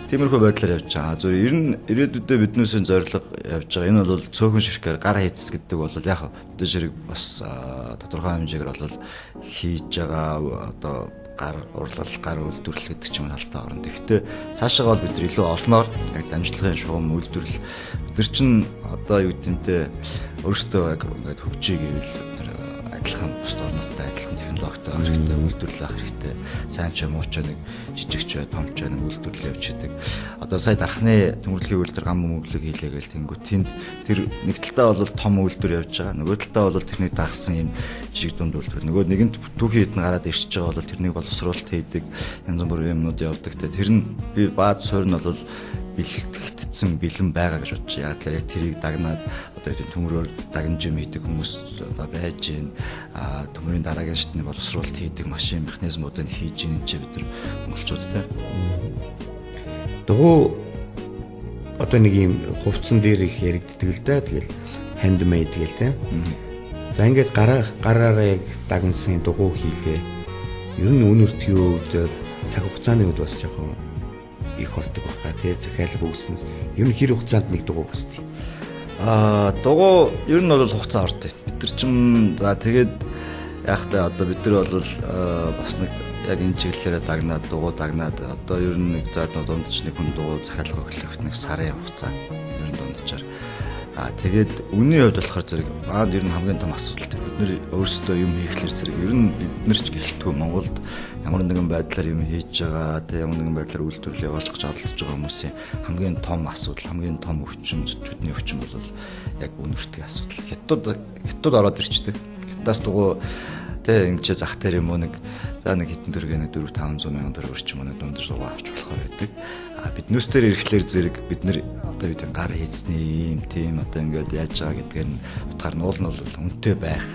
Тиймэрхүү байдлаар явж байгаа. Зөв ер нь ирээдүйдээ биднээс зорилго явж байгаа. Энэ бол цөөхөн ширхгээр гар хийцс гэдэг бол яг одоо зэрэг бас тодорхой хэмжээгээр бол хийж байгаа одоо гар урлал, гар үйлдвэрлэл гэдэг ч юм талтай орно. Гэхдээ цаашаа бол бид илүү олноор яг дамжлагын шугам үйлдвэрлэл бид чинь одоо юу гэдэнтэй өөрсдөө яг ингээд хөгжиж ивэл адилхан бус орнуудтай адилхан технологитой хэрэгтэй үйлдвэрлэл авах хэрэгтэй. Сайн ч муу ч нэг жижиг ч бай, том ч нэг үйлдвэрлэл явж идэг. Одоо сая дархны төмөрлөгийн үйлдвэр гам мөвлөг хийлээгээл тэнгуү тэнд тэр нэг талдаа бол том үйлдвэр явж байгаа. Нөгөө талдаа бол техник дагсан юм жижиг дунд үйлдвэр. Нөгөө нэгэнт түүхий хэдэн гараад ирчихэж байгаа бол тэрнийг боловсруулалт хийдэг янз бүрийн юмнууд явдаг. Тэр нь би бааз суурь нь бол бэлтгэгдсэн бэлэн байгаа гэж бодож яг л тэрийг дагнаад одоо энэ төмөрөөр дагнж юм хийдэг хүмүүс одоо байж гин төмөрийн дараагийн шатны боловсруулалт хийдэг машин механизмуудыг хийж гин ч бид нар монголчууд те. Дгүү одоо нэг юм хувцсан дээр их яригддаг л да. Тэгэл handmade гэл те. За ингээд гараараа яг дагнсан дугуй хийлээ. Ер нь үнэртгий үед цаг хугацааны үед бас жоохон их ордог байна тий захиалга үүснээс ер нь хэр хугацаанд нэг дугуй басдаг. Дугуй ер нь бол хугацаа ордог. Бид нар ч за тэгээд яг та одоо бид нар бол бас нэг яг энэ чиглэлээр дагнаад дугуй дагнаад одоо ер нь нэг заад дундч нэг хүн дугуй захиалга өглөх нэг сарын хугацаа ер нь дундчаар. Тэгээд үнийн хувьд болохоор зэрэг ер нь хамгийн том асуудал. Бид нар өөрсдөө юм хийхлээр зэрэг ер нь бид нар ч гэлтгүй Монголд ямар нэгэн байдлаар юм хийж байгаа, тэг ямар нэгэн байдлаар үйлдвэрлэл явуулах жадлж байгаа хүмүүсийн хамгийн том асуудал, хамгийн том өвчин, зүтгний өвчин бол яг үнэртгийн асуудал. Хятад ороод ирчдэг. Хятадаас дугуй тэг ингэж зах дээр юм уу нэг за нэг хитэн төгрөгийн 400-500 мянган төгрөг орчим өнө дундаж дугуй авч болохоор байдаг. Биднээс дээр ирэхлээр зэрэг бид нар одоо юу гар хийцний юм тийм одоо ингээд яаж байгаа гэдгээр нь утгаар нь уул нь бол үнэтэй байх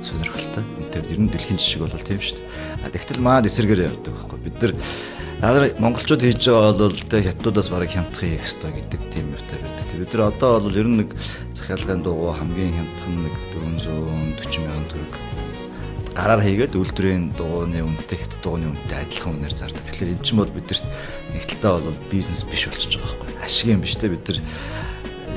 сонирхолтой. Үнэтэй ер нь дэлхийн жишг бол тийм шүү дээ. Тэгтэл маад эсрэгээр явдаг байхгүй. Бид нар монголчууд хийж байгаа бол тэг хятадудаас бараг хямдхан хийх ёстой гэдэг тийм юмтай байдаг. Бид нар одоо бол ер нь нэг захиалгын дугуй хамгийн хямдхан нэг 440 мянган төгрөг гараар хийгээд үйлдвэрийн дугуйны үнэтэй хятад дугуйны үнэтэй адилхан үнээр зардаг. Тэгэхээр эн чинь бол бидэрт нэг талтаа бол бизнес биш болчихж байгаа байхгүй. Ашиг юм биш те бид нар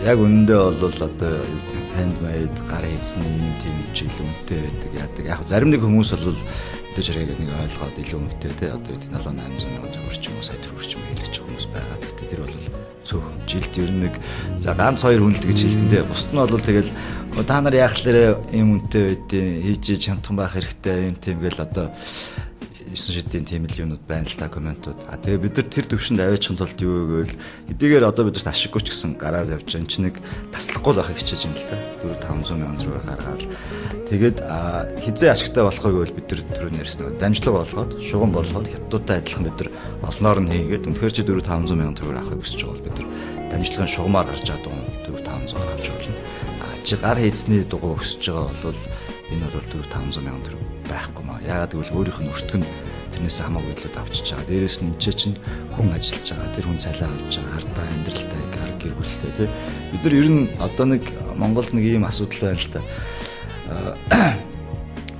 яг үнэндээ бол одоо юу гэдэг handmade гар хийцний юм тийм жил үнэтэй байдаг яадаг. Яг зарим нэг хүмүүс бол өдөө жиргээ нэг ойлгоод илүү үнэтэй те одоо юу гэдэг 7-800 мянган төгрөг ч юм уу сая төгрөг ч юм уу хэлж байгаа хүмүүс байгаа. Гэхдээ тэр бол цөөхөн жилд ер нь нэг за ганц хоёр хүн л гэж хэлдэндээ бусд нь бол тэгэл та нар яахлаарэ юм үнэтэй байдیں۔ Хийж чамтхан байх хэрэгтэй юм тийм гэл одоо 9 шидийн тийм л юмуд байна л та комментууд. Тэгээ бид нар тэр төвшөнд аваачихын тулд юу гэвэл эдгээр одоо бидэрт ашиггүй ч гэсэн гараар явж байгаа. Энд чинь нэг таслахгүй байхыг хичээж юм л та. 400-500 мянган төгрөг гаргаад тэгээд хизээ ашигтай болохыг бол бид нар түрүү нэрсэн дамжлага болгоод шугам болгоод хятадтай адилхан бид нар олноор нь хийгээд үнэхээр чи 400-500 мянган төгрөг авахыг хүсэж байгаа бол бид нар дамжлагын шугамаар гарч байгаа дуу 400-500 авч болно. Чи гар хийцний дугуй өсөж байгаа бол энэ бол 400-500 мянган төгрөг байхгүй маа. Яагаад гэвэл өөрийнх нь өртөг нь тэрнээс хамаагүй илүү давчиж байгаа. Дээрээс нь энэ чинь хүн ажиллаж байгаа. Тэр хүн цалиа авч байгаа. Ардаа амьдралтай, гэр бүлтэй тий. Бид нар ер нь одоо нэг Монголд нэг ийм асуудал байна л та.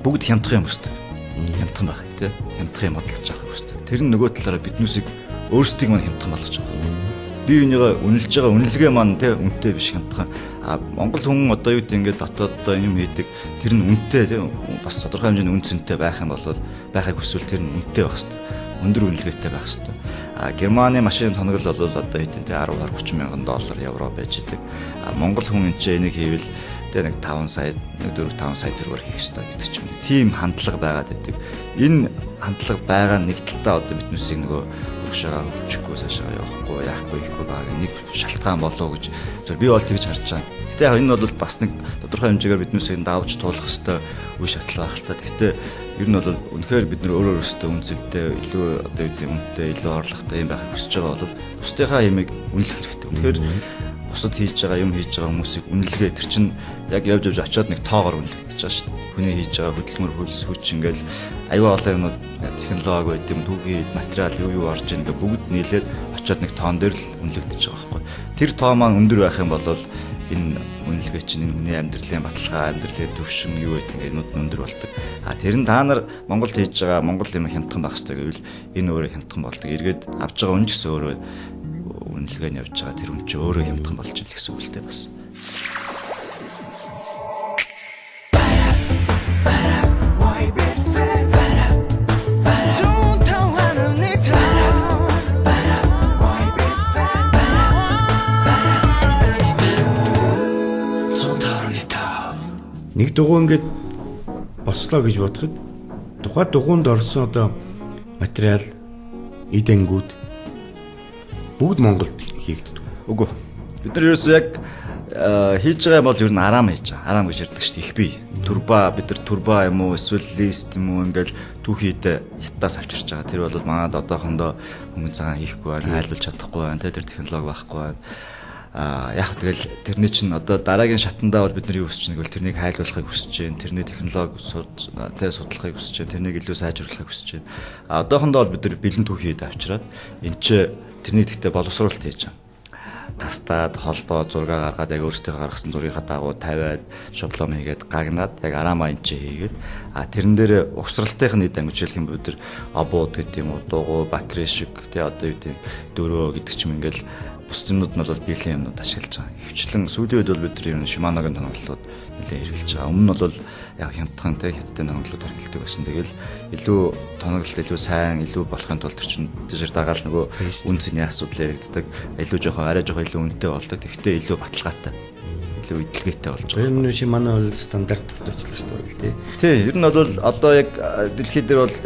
Бүгд хямдхан юм өстэй. Хямдхан байх тий. Хямдхан юм бодлож байгаа өстэй. Тэр нь нөгөө талаараа биднүүсийг өөрсдийг маань хямдхан болгож байгаа. Бие бинийгаа үнэлж байгаа үнэлгээ маань тий үнэтэй биш хямдхан. Монгол хүн одоо юу гэдэг ингээд дотооддоо юм хийдэг тэр нь үнэтэй тий бас тодорхой хэмжээний үн цэнтэй байх юм бол байхыг хүсвэл тэр нь үнэтэй байх хэрэгтэй. Өндөр үнэлгээтэй байх хэрэгтэй. Германы машин тоногл бол одоо хэдэн тий 10-30 мянган доллар евро байж идэг. Монгол хүн энэ энийг хийвэл тий нэг 5 сая 4-5 сая төгрөгөөр хийх хэрэгтэй гэдэг ч юм. Тийм хандлага байгаад байдаг. Энэ хандлага байгаа нэг талтаа одоо биднээсийг нөгөө шагаа өчөхгүй цаашаа явахгүй яахгүй ихгүй байгаа нэг шалтгаан болоо гэж зөв би бол тэгж харж байгаа. Гэтэ яг энэ бол бас нэг тодорхой хэмжээгээр биднээсээ давж туулах хэвээр үе шатлал байх л та. Гэтэ ер нь бол үнэхээр бид нар өөрөө өөрсдөө үнцэнтэй илүү одоо юу гэдэг үнэтэй илүү орлоготой юм байх хүсэж байгаа бол бусдынхаа ямиг үнэлэх хэрэгтэй. Үнэхээр бусад хийж байгаа юм хийж байгаа хүмүүсийг үнэлгээ тэр чинь яг явж очиод нэг тоогоор үнэлэгдэж байгаа шүү дээ. Хүний хийж байгаа хөдөлмөр хөлс хүч ингээл аюу олон юмнууд технологи байд юм түүхий материал юу орж ийн гэ бүгд нийлээд очиод нэг тоон дээр л үнэлэгдэж байгаа байхгүй. Тэр тоо маань өндөр байх юм бол энэ үнэлгээ чинь энэ хүний амьдралын баталгаа, амьдралын төвшин юу гэдэг ингээд өндөр болдог. Тэр нь та нар Монголд хийж байгаа Монгол юм хямдхан байх хэрэгтэй гэвэл энэ өөрөө хямдхан болдог. Эргээд авч байгаа үн ч гэсэн өөрөө үнэлгээ нь явж байгаа тэр үн чинь өөрөө хямдхан болж ил гэсэн үг л дээ бас. Нэг дугуй ингээд бослоо гэж бодоход тухайн дугуйнд орсон одоо материал, эдэнгүүд бүгд Монголд хийгддэг. Үгүй. Бид нар ерөөсөө яг хийж байгаа бол ер нь араам хийж байгаа. Араам гэж ярьдаг шүү дээ. Их бий. Турба бид нар турба юм уу эсвэл лист юм уу ингээл түүхийдээ хятадаас авчирч байгаа. Тэр бол манад одоохондоо хүмүүс цагаан хийхгүй байна, хайлуулж чадахгүй байна. Тэр технологи байхгүй байна. Яг тэгэл тэрний чинь одоо дараагийн шатандаа бол бид нар юу хүсэж байгааг тэрнийг хайлуулахыг хүсэж байна. Тэрний технологи судлахыг хүсэж байна. Тэрнийг илүү сайжруулахыг хүсэж байна. Одоохондоо бол бид нар бэлэн түүхийд авчираад энэ ч тэрний гэхдээ боловсруулалт хийж байгаа. Тастаад холбоо зураг гаргаад яг өөрсдөө гаргасан зургийнхаа дагуу тавиад шаблон хийгээд гагнаад яг араамаа энэ ч хийгээд тэрэн дээр угсралтын нийт ангижлах юм бид нар абууд гэдэг юм уу дугуй бакри шиг тий одоо юу гэдэг дөрөө гэдэг ч юм ингээл бус юмнууд нь бол биелийн юмнууд ашиглаж байгаа. Хөвчлэн сүүлийн үед бол бид нар Shimano-гийн тоглолтууд нэлээд хэрэгжилж байгаа. Өмнө нь бол яг хямдхан тий хятадын тоглолтууд хэрэгэлдэг байсан. Тэгэл илүү тоглолт илүү сайн илүү болохын тулд тэр чинь тийшэр дагаал нөгөө үн цэний асуудал яригддаг. Илүү жоохон арай жоохон илүү үнэтэй болдог. Тэгэхдээ илүү баталгаатай. Илүү идэлгээтэй болж байгаа. Энэ Shimano бол стандарт тогтоочлоо шүү дээ тий. Тий, ер нь бол одоо яг дэлхийд дээр бол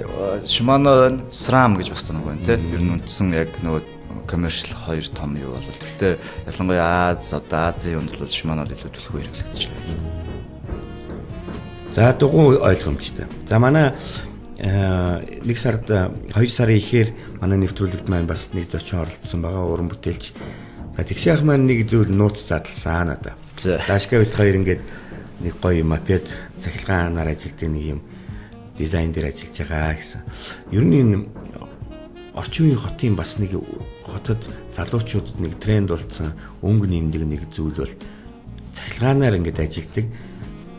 Shimano SRAM гэж бас нэг байна тий. Ер нь үндсэн яг нөгөө commercial хоёр том юу бол гэхдээ ялангуяа Азийн юунд бол Shimano илүү төлхөө хэрэглэгдэж байна. За дугуй ойлгомжтой. За манай нэг сард 2 сарын ихээр манай нэвтрүүлэгт маань бас нэг зочин оролцсон байгаа уран бүтээлч. Тэгшээх маань нэг зүйл нууц задлсан надаа. Дашка бит хоёр ингээд нэг гоё мопед цахилгаанаар ажилтдаг нэг юм дизайн дээр ажиллаж байгаа гэсэн. Ер нь энэ орчин үеийн хотын бас нэг хотод залуучуудад нэг тренд болсон өнгө нэмдэг нэг зүйл бол цахилгаанаар ингээд ажилтдаг.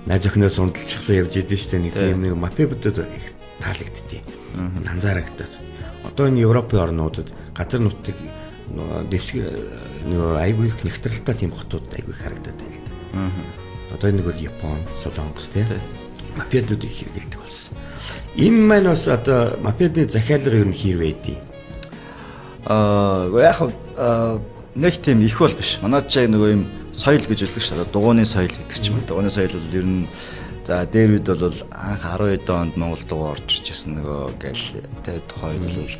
Найз охиноос унталчихсан явж идэв штэ нэг тийм нэг мопедууд их таалагддیں۔ Анзаарагдаад. Одоо энэ Европын орнуудад газар нутгийг дэвсгэр нөгөө айгүй их нэгтрэлтэй тийм хотууд айгүй их харагдаад байна л да. Одоо нэг бол Япон, Солонгос тийм мопедууд их хэрэгэлдэг болсон. Энэ маань бас одоо мопедны захиалга ер нь хэр байдیں۔ Яг нэг тийм их бол биш. Манайд ч нөгөө юм соёл гэж хэлдэг шүү дээ. Дугуйны соёл гэдэг ч юм уу. Дугуйны соёл бол ер нь за дээр үед бол анх 12 онд Монгол дугуй орж ирсэн нөгөө гээл тэ тухайд бол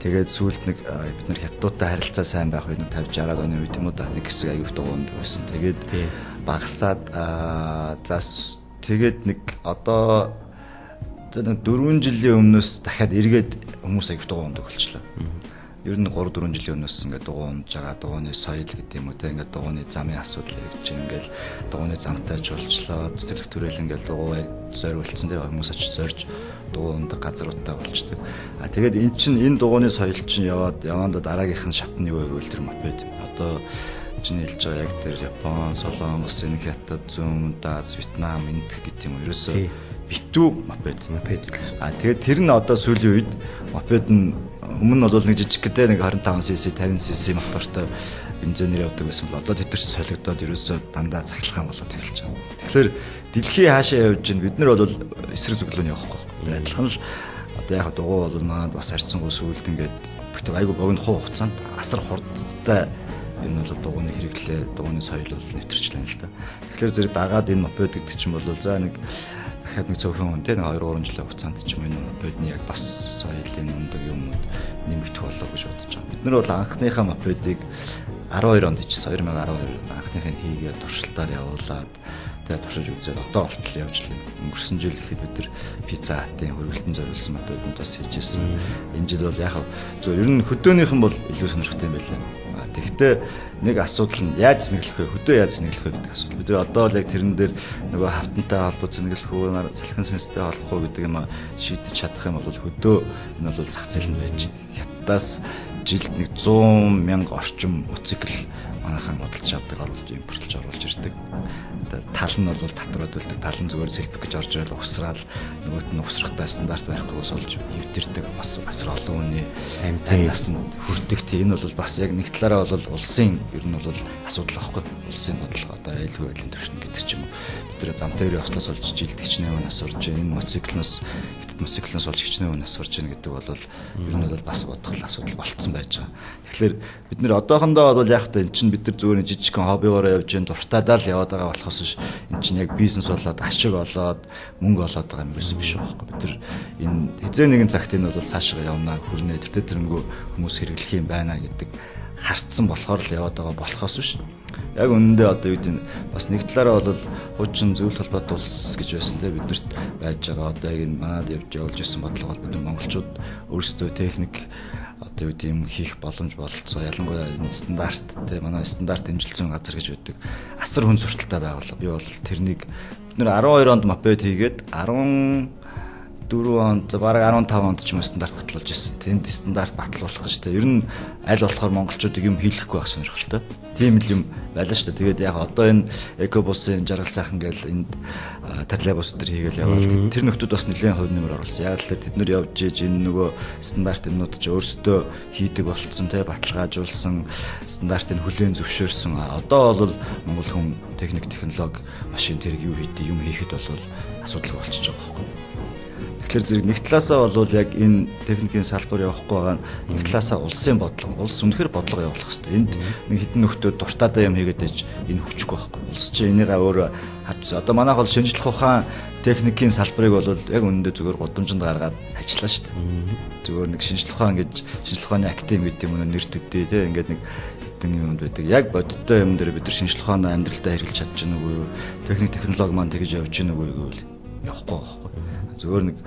тэгээд сүүлд нэг бид нар хятадтай харилцаа сайн байх үед 50 60-аад оны үед юм уу да нэг хэсэг аюух дугуйнд байсан. Тэгээд багасаад за тэгээд нэг одоо за 4 жилийн өмнөөс дахиад эргээд хүмүүс аюух дугуйнд болчихлоо. Ер нь 3-4 жилийн өмнөөс ингээд дугуй унж байгаа дугуйны соёл гэдэг юм уу те ингээд дугуйны замын асуудал явж чинь ингээд дугуйны замтай жуулчлаа цэцэрлэг төрөл ингээд дугуй зориулсан те хүмүүс очиж зорж дугуй ундаг газруудтай болчдөг. Тэгээд эн чинь энэ дугуйны соёл чинь яваанда дараагийнх нь шат нь юу гэвэл тэр мопед. Одоо чинь хэлж байгаа яг тэр Япон, Солонгос, Хятад, Зүүн Даз, Вьетнам энд гэдэг юм ерөөсөө битүү мопед. Тэгээд тэр нь одоо сүүлийн үед мопед нь өмнө нь бол нэг жижиг гэдэг нэг 25 cc 50 cc мотортой бензинээр явдаг байсан бол одоо тэд нар солигдоод ерөөсөө дандаа цахилгаан болоод эхэлж байгаа. Тэгэхээр дэлхий хаашаа явж байна бид нар бол эсрэг зөвлөнд явахгүй. Адилхан л одоо яг дугуй бол манад бас харьцангуй сүулт ингээд битэг айгу богино хугацаанд асар хурдтай энэ бол дугуйны хэрэглээ дугуйны соёл бол нэвтэрчлээ л да. Тэгэхээр зэрэг дагаад энэ мопед гэдэг чинь бол за нэг дахиад нэг цөөхөн хүн те 2-3 жилийн хугацаанд ч юм энэ мопедны яг бас соёлын ундаг юмуд нэмэгдэх болоо гэж бодож байгаа. Бид нар бол анхныхаа мопедыг 12 онд хийчихсэн 2012 анхныхыг хийгээд туршилтаар явуулаад тэгээ туршиж үзээд одоо болтол явж л юм. Өнгөрсөн жил ихэд бид нар пицца хатын хөргөлтөнд зориулсан мопедууд бас хийжсэн. Энэ жил бол яг зөв ер нь хөдөөнийхэн бол илүү сонирхтой юм байлаа. Тэгэхдээ нэг асуудал нь яаж зэнгэлэх вэ? Хөдөө яаж зэнгэлэх вэ гэдэг асуудал. Бид одоо л яг тэрэн дээр нөгөө хавтантай холбоо зэнгэлэх үү, салхин сэнстэй холбох уу гэдэг юм шийдэж чадах юм бол хөдөө энэ бол зах зээл нь байж. Хятадаас жилд нэг 100,000 орчим моцикл манайхан бодолж авдаг оруулж импортлж оруулж ирдэг. Тал нь бол татвараад үлддэг. Тал нь зүгээр сэлбэх гэж орж ирэл усраал нөгөөт нь усрахтай стандарт барихгүйс олж эвдэрдэг бас асар олон хүний амтан наснд хүрдэг. Энэ бол бас яг нэг талаараа бол улсын ер нь бол асуудал واخхой. Улсын бодлого одоо айлгүй байдлын төвшин гэдэг ч юм уу. Бид нэр зам тээврийн ослоос олж жилд хичнээн унаас сурж энэ моциклноос моциклноос олж хичнээн унаас сурж ийн гэдэг бол ер нь бол бас бодгол асуудал болцсон байж байгаа. Тэгэхээр бид нэр одоохондоо бол яг та эн чинь бид нар зүгээр жижигхэн хоббигоороо явж ийн дуртайдаа л яваад байгаа болохоос эн чинь яг бизнес болоод ашиг олоод мөнгө олоод байгаа юм ерөөсөө биш байхгүй. Бид нар энэ хизээ нэгэн цагт энэ бол цаашаа явна хүрнэ тэр төрөнгөө хүмүүс хэрэглэх юм байна гэдэг харцсан болохоор л яваад байгаа болохоос биш. Яг үнэндээ одоо юу гэдэг бас нэг талаараа бол хуучин зөвлөлт холбоот улс гэж байсан те биднэрт байж байгаа одоо яг энэ манад явж ирсэн бодлого бол бид нар монголчууд өөрсдөө техник одоо юу гэдэг юм хийх боломж бололцоо ялангуяа энэ стандарт те манай стандарт дэмжилцэн газар гэж байдаг асар хүн сурталтай байгууллага. Би бол тэрнийг бид нар 12 онд мопед хийгээд 14 онд бараг 15 онд ч юм стандарт батлуулж ирсэн. Тэнд стандарт батлуулах гэж те ер нь аль болохоор монголчуудыг юм хийлэхгүй байх сонирхолтой. Тийм л юм байлаа шүү дээ. Тэгээд яг одоо энэ экобусын жаргал сайхан гээл энд тарлабус төр хийгээл яваад тэр нөхдүүд бас нэлээд хувь нэмэр оруулсан. Яг л тэд нар явж иж энэ нөгөө стандарт юмнууд ч өөрсдөө хийдэг болцсон те баталгаажуулсан стандартыг хүлээн зөвшөөрсөн. Одоо бол монгол хүн техник технологи машин тэрэг юу хийдэг юм хийхэд бол асуудал болчихж байгаа байхгүй. Тэгэхээр зэрэг нэг талаасаа бол яг энэ техникийн салбар явахгүй байгаа нэг талаасаа улсын бодлого, улс үнэхээр бодлого явуулах хэрэгтэй. Энд нэг хідэн нөхдөө дуртайдаа юм хийгээд иж энэ хүчгүй байхгүй. Улс чинь энийгээ өөрөө харж одоо манайх бол шинжлэх ухаан техникийн салбарыг бол яг үнэндээ зүгээр гудамжинд гаргаад ажиллаа шүү дээ. Зүгээр нэг шинжлэх ухаан гэж шинжлэх ухааны академи гэдэг юм нэр төдөө тийм ингээд нэг хідэн юмд байдаг. Яг бодиттой юм дээр бид нар шинжлэх ухааны амьдралдаа хэрэглэж чадж гэнэ үгүй юу? Техник технологи маань тэгж явж гэнэ үгүй юу гэвэл явахгүй байхгүй. Зүгээр нэг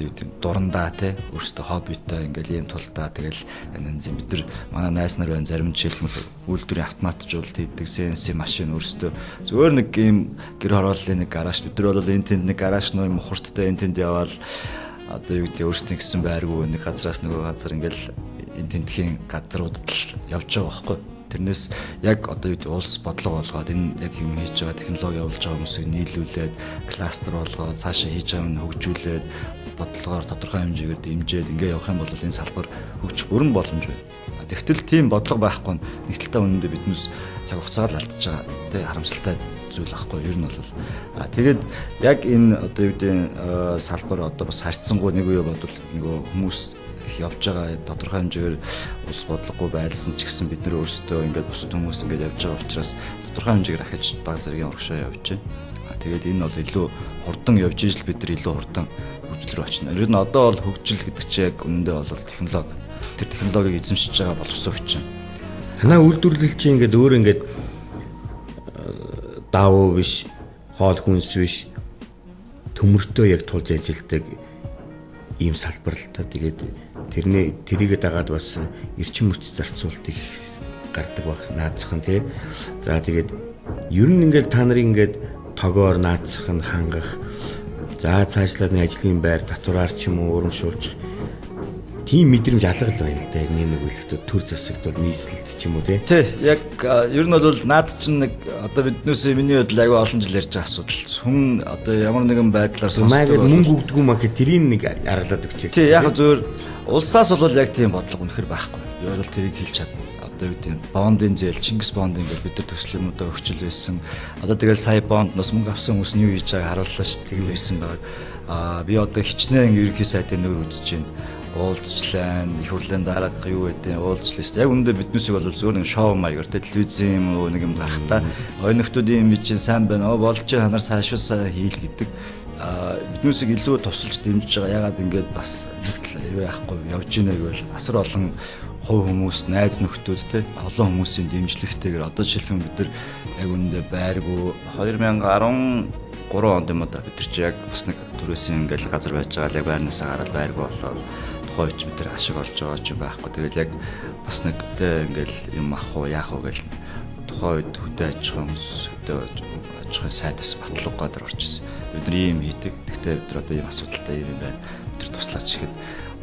тийм дурандаа те өөрөөсөө хоббитой ингээл юм тулдаа тэгэл энэ бид нар манай найз нар байна зарим жишээлбэл үйлдвэрийн автоматжуулалт хийдэг CNC машин өөрөөсөө зүгээр нэг юм гэр хорооллын нэг гараж бид нар бол энэ тэнд нэг гараж нөө мухарттай энэ тэнд яваал одоо юу гэдэг өөрөөсөө гэсэн байргүй нэг газраас нөгөө газар ингээл энэ тентхийн газруудад л явж байгаа байхгүй. Тэрнээс яг одоо юу улс бодлого болгоод энэ яг юм хийж байгаа технологи явуулж байгаа хүмүүсийг нийлүүлээд кластер болгоод цаашаа хийж байгаа нь хөгжүүлээд бодлогоор тодорхой хэмжээгээр дэмжиж ингээ явах юм бол энэ салбар хөгжих бүрэн боломж байна. Тэгтэл тийм бодлого байхгүй нэг талтай үнэндээ биднээс цаг хугацаагаар л алдчихж байгаа тий харамсалтай зүйл байхгүй ер нь бол тэгээд яг энэ одоо юу гэдэг салбар одоо бас харьцангуй нэг үе бодвол нөгөө хүмүүс явж байгаа тодорхой хэмжээгээр ус бодлогогүй байлсан ч гэсэн бид нар өөрсдөө ингээд бусад хүмүүс ингээд явж байгаа учраас тодорхой хэмжээгээр ахиж баг зэргийн урагшаа явж байна. Тэгээд энэ бол илүү хурдан явж ижил бид нар илүү хурдан хөгжил рүү очно. Ер нь одоо бол хөгжил гэдэг чинь яг үнэндээ бол технологи. Тэр технологиг эзэмшиж байгаа боловсон хүчин. Танаа үйлдвэрлэл чинь ингээд өөр ингээд давуу биш, хоол хүнс биш, төмөртөө яг тулж ажилдаг ийм салбар л та. Тэгээд тэрийгэ дагаад бас эрчим хүч зарцуулалтыг гардаг баг наацхан тий. За тэгээд ер нь ингээл та нарын ингээд тогоор наацах нь хангах за цаашлаад нэг ажлын байр татвараар ч юм уу урамшуулж тийм мэдрэмж алга л байна л да. Нэг үлэхтүүд төр засагт бол нийслэлт ч юм уу тий. Тий, яг ер нь бол наад чинь нэг одоо биднээс миний хувьд аягүй олон жил ярьж байгаа асуудал. Хүн одоо ямар нэгэн байдлаар сонсдог мөнгө өгдөггүй маа гэх тэрийг нэг аргалаад өгч. Тий, яг зөвөр улсаас бол яг тийм бодлого үнэхэр байхгүй. Юу бол тэрийг хэлж чадна. Одоо юу гэдэг бондын зээл, Чингис бондын гэж бид нар төсөлмөдөө өгчл байсан. Одоо тэгэл сая бондноос мөнгө авсан хүмүүс нь юу хийж байгааг харууллаа шүү дээ. Тэгэл байсан байгаа. Би одоо хичнээн ерөнхий сайдын нөр үзэж байна. Уулзчлан, их хурлын дарга юу гэдэг уулзлаа. Яг үүндээ биднээсийг бол зөвхөн шоу маягаар телевизэн юм уу нэг юм гарахтаа ойнохтуудын юм чинь сайн байна. Болж ханаар сайшуулсаа хийл гэдэг. Биднээсийг илүү тусалж дэмжиж байгаа. Ягаад ингэж бас юу яахгүй явж ийнэ гэвэл асар олон хувь хүмүүс, найз нөхдүүд те олон хүмүүсийн дэмжлэгтэйгээр одоо жишээлбэл бид нар яг үүндээ байргуу 2013 онд юм да бид нар чи яг бас нэг төрөөсийн ингээл газар байж байгаа л яг байрнаасаа гараад байргуу болоод тухайн үед бид нар ашиг олж байгаа ч юм байхгүй. Тэгэл яг бас нэг тэ ингээл юм ах уу яах уу гэл тухайн үед хөдөө аж ахуйн хөдөө аж ахуйн сайдаас батлаг гадар орчихсон. Бид нар ийм хийдэг. Гэхдээ бид нар одоо ийм асуудалтай юм байна. Бид нар туслаач гэхэд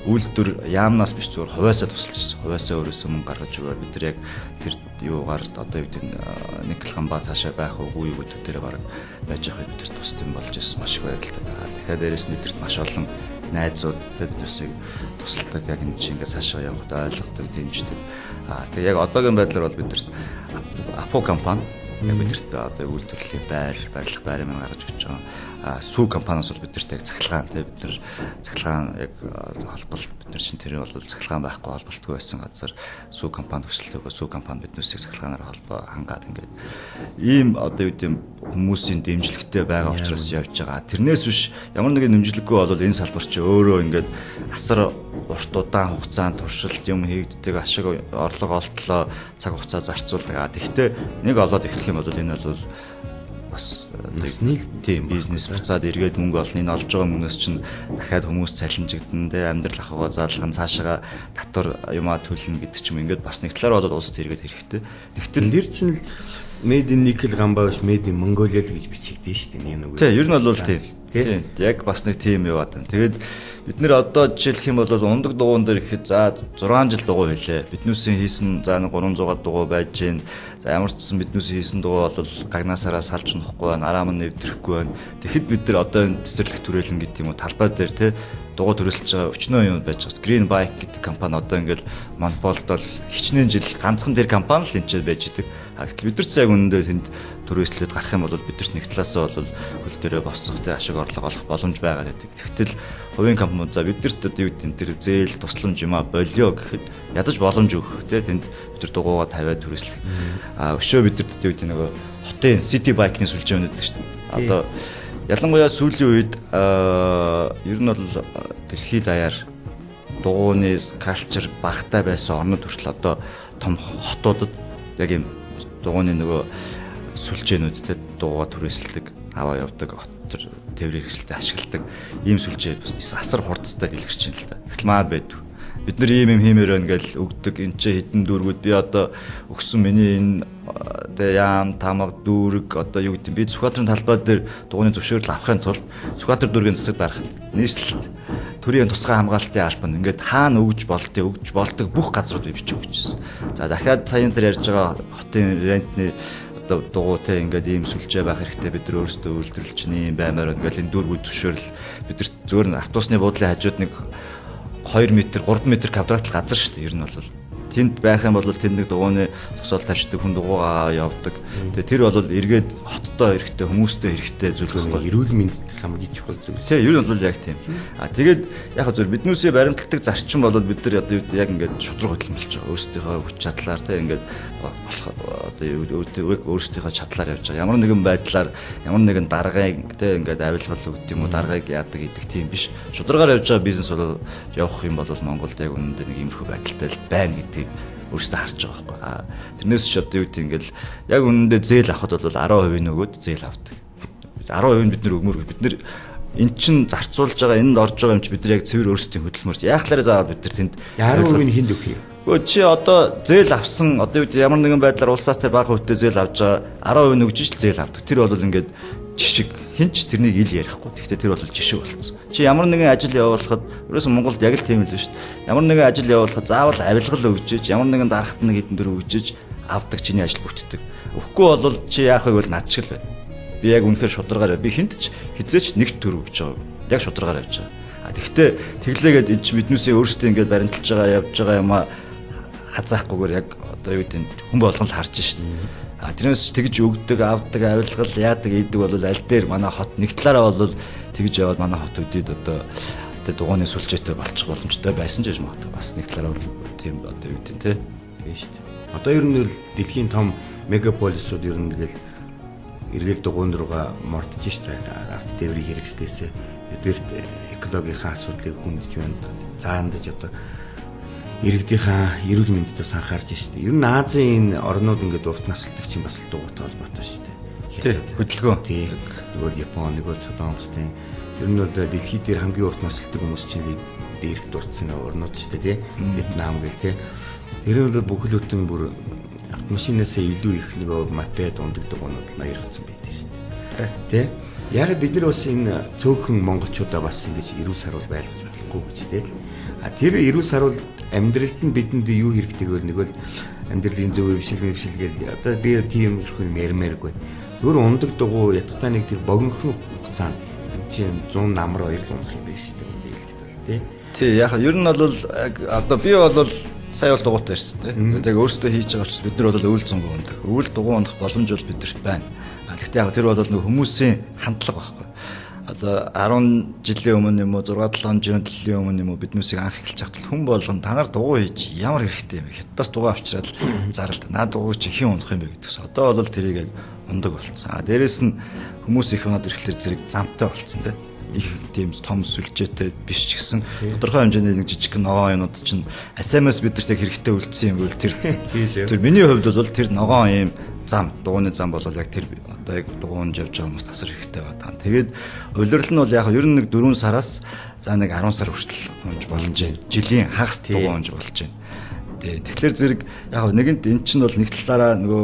үйлдвэр яамнаас биш зүгээр хувьяасаа тусалж ирсэн. Хувьяасаа өөрөөсөө мөнгө гаргаж өгöör бид нар яг тэр юугаар одоо юу гэдэг нэг хамбаа цаашаа байх уугүй юу гэдэг дээр баг байж байгаа бид нар тусд юм болж ирсэн маш их байдалтай. Тэгэхээр дээрэс нь бидэрт маш олон найзууд тэднэрсийг тусалдаг яг энэ чинь ингээд цаашаа явахд ойлгодог, дэмждэг. Тэгээ яг одоогийн байдлаар бол бидэрт Апо компани бидэрт одоо үйлдвэрлэлийн барилга байрын гаргаж өгч байгаа. Сүү компаниас бол бидэрт яг цахилгаан бид нар цахилгаан яг холболт бид нар чинь тэр бол цахилгаан байхгүй холболтгүй байсан газар сүү компани төсөлтөөгөө сүү компани биднээсээ цахилгаанаар холбоо хангаад ингээд ийм одоо юу гэдэм хүмүүсийн дэмжлэгтэй байгаа учраас явж байгаа. Тэрнээс биш ямар нэгэн дэмжлэггүй бол энэ салбар чи өөрөө ингээд асар урт удаан хугацаанд туршилт юм хийгддэг ашиг орлого олтлоо цаг хугацаа зарцуулдаг. Тэгэхдээ нэг олоод эхлэх юм бол энэ бол бас тийм бизнес буцаад эргээд мөнгө олно. Энэ олж байгаа мөнгнөөс чинь дахиад хүмүүс цалинжигдэн тэ амьдрал ахуйгаа зарлахын цаашаа татвар юмаа төлнө гэдэг ч юм ингээд бас нэг талаар бол улсад эргээд хэрэгтэй. Тэгтэл нэр чинь л Made in Nickel Gamba биш Made in Mongolia л гэж бичигдэн шүү дээ. Нэг үг. Тийм, ер нь бол тийм. Тийм. Яг бас нэг тийм яваад байна. Тэгээд бид нэр одоо жишээлх юм бол ундаг дугуун дээр ихэд за 6 жил дугуй хэлээ. Биднүүсийн хийсэн за 300 дугуй байж гин. За ямар ч гэсэн биднүүсийн хийсэн дугуй бол гагнасаараа салж унахгүй байна. Араам нь нэвтрэхгүй байна. Тэгэхэд бид нар одоо энэ цэцэрлэг түрээлэн гэдэг юм уу талбай дээр те дугуй төрөлсөж байгаа өчнөө юм байж байгаа. Green Bike гэдэг компани одоо ингээл монополдол хичнээн жил ганцхан тэр компани л энэ ч байж идэг. Гэтэл бид нар цаг үнэндээ тэнд төрөөслөд гарах юм бол бидэрт нэг талаасаа бол хөл дээрээ босох тэ ашиг орлого олох боломж байгаа гэдэг. Тэгтэл хувийн компаниуд за бидэрт одоо юу гэдэг тэр зээл тусламж юма болио гэхэд ядаж боломж өгөх тэ тэнд бид нар дугуйгаа тавиад төрөөслөх. Өшөө бидэрт одоо юу гэдэг нэг хотын City Bike-ны сүлжээ өнөддөг шүү дээ. Одоо ялангуяа сүүлийн үед ер нь бол дэлхийд даяар дугуйны калчер багтай байсан орнууд хүртэл одоо том хотуудад яг юм дугуйны нөгөө сүлжээнүүд те дугуйгаа түрээсэлдэг аваа явдаг хотор тээврийн хэрэгсэлтэд ашигладаг ийм сүлжээ асар хурдтай дэлгэрч байна л да. Тэгтэл маад байдаг. Бид нар ийм юм хиймээр байна гэж өгдөг энэ ч хитэн дүүргүүд би одоо өгсөн миний энэ яам тамаг дүүрэг одоо юу гэдэг би Сүхбаатарын талбай дээр дугуйны зөвшөөрөл авахын тулд Сүхбаатар дүүргийн засаг дарахад нийслэлд төрийн тусгай хамгаалтын албанд ингээд хаана өгж болдог бүх газрууд би бичиж өгчсэн. За дахиад саяхан тэр ярьж байгаа хотын рентны одоо дугуй те ингээд ийм сүлжээ байх хэрэгтэй бид нар өөрсдөө үйлдвэрлэж ийм баймаар ингээд энэ дүүргүүд зөвшөөрөл бидэрт зөвөр автобусны буудлын хажууд нэг 2 м 3 м квадрат газар шүү дээ. Ер нь бол тэнд байх юм бол тэнд нэг дугуйны зогсоол тавьчихдаг хүн дугуйгаа явдаг. Тэгээ тэр бол эргээд хоттоо хэрэгтэй хүмүүстэй хэрэгтэй зүйл байхгүй. Эрүүл мэндэд хамгийн чухал зүйл. Тэгээ ер нь бол яг тийм. Тэгээд яг зөв биднүүсээ баримталдаг зарчим бол бид нар одоо яг ингээд шудраг хөдөлмөрлж байгаа. Өөрсдийнхөө хүч чадлаар те ингээд одоо өөрсдийнхөө чадлаар явж байгаа. Ямар нэгэн байдлаар ямар нэгэн даргаыг те ингээд авилгал өгдөг юм уу даргаыг яадаг гэдэг тийм биш. Шударгаар явж байгаа бизнес бол явах юм бол Монголд яг үнэндээ нэг иймэрхүү байдалтай байна гэдэг өөрсдөө харж байгаа байхгүй. Тэрнээс ч одоо юу гэдэг ингээл яг үнэндээ зээл авахд бол 10% нөгөөд зээл авдаг. 10% нь бид нар өгмөр бид нар эн чин зарцуулж байгаа энд орж байгаа юм чи бид нар яг цэвэр өөрсдийн хөдөлмөрч яг талаараа заавал бид нар тэнд 10% нь хинд өгөх юм. Чи одоо зээл авсан одоо юу ямар нэгэн байдлаар улсаас тэр бага хөвтөө зээл авч байгаа 10% нөгж ижил зээл авдаг. Тэр бол ингээд жишг хинч тэрнийг ил ярихгүй. Гэхдээ тэр бол жишг болцсон. Чи ямар нэгэн ажил явуулахад ерөөсөн Монголд яг л тийм л шүү дээ. Ямар нэгэн ажил явуулахад заавал авилгал өгчөж, ямар нэгэн дарахт нэг хэдэн дөрөв өгчөж авдаг чиний ажил бүтдэг. Өгөхгүй бол чи яах вэ бол над шиг л байна. Би яг үнэхээр шударгаар би хинт ч хизээч нэг төр өгч байгаа. Яг шударгаар явж байгаа. Тэгэхдээ тэглээгээд энэ биднээсээ өөрсдөө ингээд баримталж байгаа явж байгаа юм а хазаахгүйгээр яг одоо юу гэдэг хүн болгон л харж шин. Тэрнээс тэгж өгдөг, авдаг, авилгал яадаг идэг бол аль дээр манай хот нэг талаараа бол тэгж яваад манай хот өдөөд одоо дугуйны сүлжээтэй болчих боломжтой байсан ч гэж магадгүй. Бас нэг талаараа бол тийм одоо юу гэдэг тийм шүү дээ. Одоо ер нь л дэлхийн том мегаполисууд ер нь тэгэл эргэл дугуйн руугаа мордож штэ авто тээврийн хэрэгслээсээ эдгээрт экологийн асуудлыг хүндж байна. Заандаж одоо иргэдийнхаа эрүүл мэндэд анхаарч штэ. Ер нь Азийн энэ орнууд ингээд урт насалдаг чинь бас л дугуйтай холбоотой штэ. Тийм хөдөлгөөн. Тэгвэл Япон, нэгөл Солонгос тийм. Ер нь бол дэлхийд дээр хамгийн урт насалдаг хүмүүс чинь дээрх дурдсан орнууд ч тий. Вьетнам гэл тий. Тэр нь бол бүхэл бүтэн бүр автомашинаас илүү их нөгөө мопед ундагдаг онууд л маярхсан байдаг шүү дээ. Тий. Яг бид нар бас энэ цөөхөн монголчуудаа бас ингэж эрүүл сарвал байлгаж болохгүй гэж тий. Тэр эрүүл сарвал амьдралд нь бидэнд юу хэрэгтэй гэвэл нэг л амьдралын зөв бишилгээл одоо би тийм юм ярмааргүй. Өөр ундаг дугуй ятгатаа нэг тэр богинохон хугацаанд чинь 100 намар 2 унах юм байна шүү дээ. Хэлэхэд бол тий. Тий яг ер нь бол одоо би бол сая бол дугуйтай ирсэн тий. Тэгээд өөрсдөө хийж байгаа учраас бид нар бол өвөл зөнгөө ундаг. Өвөл дугуй унах боломж бол бидэрт байна. Гэхдээ яг тэр бол нэг хүмүүсийн хандлага байхгүй. Одоо 10 жилийн өмнө юм уу 6-7 жилийн өмнө юм уу биднүүсийг анх эхэлж хахад хүн болгон та нар дугуй хийж ямар хэрэгтэй юм бэ? Хятадас дугуй авчираад зарлаа. Наа дугуй чи хэн унах юм бэ гэдэгс. Одоо бол тэрийг ундаг болцсон. Дээрээс нь хүмүүс их өнөд ирэхлээр зэрэг замтай болцсон тий. Их тийм том сүлжээтэй биш ч гэсэн тодорхой хэмжээний нэг жижиг ногоон юмуд чинь асамаас бидэрт яг хэрэгтэй үлдсэн юм бол тэр миний хувьд бол тэр ногоон юм зам дугууны зам бол яг тэр одоо яг дугуунд явж байгаа хүмүүс тасар хэрэгтэй байна. Тэгээд улирал нь бол яг ер нь нэг 4 сараас за нэг 10 сар хүртэл унж болж байна. Жилийн хагас дугуй унж болж байна. Тэгэхээр зэрэг яг нэгэнт эн чинь бол нэг талаараа нөгөө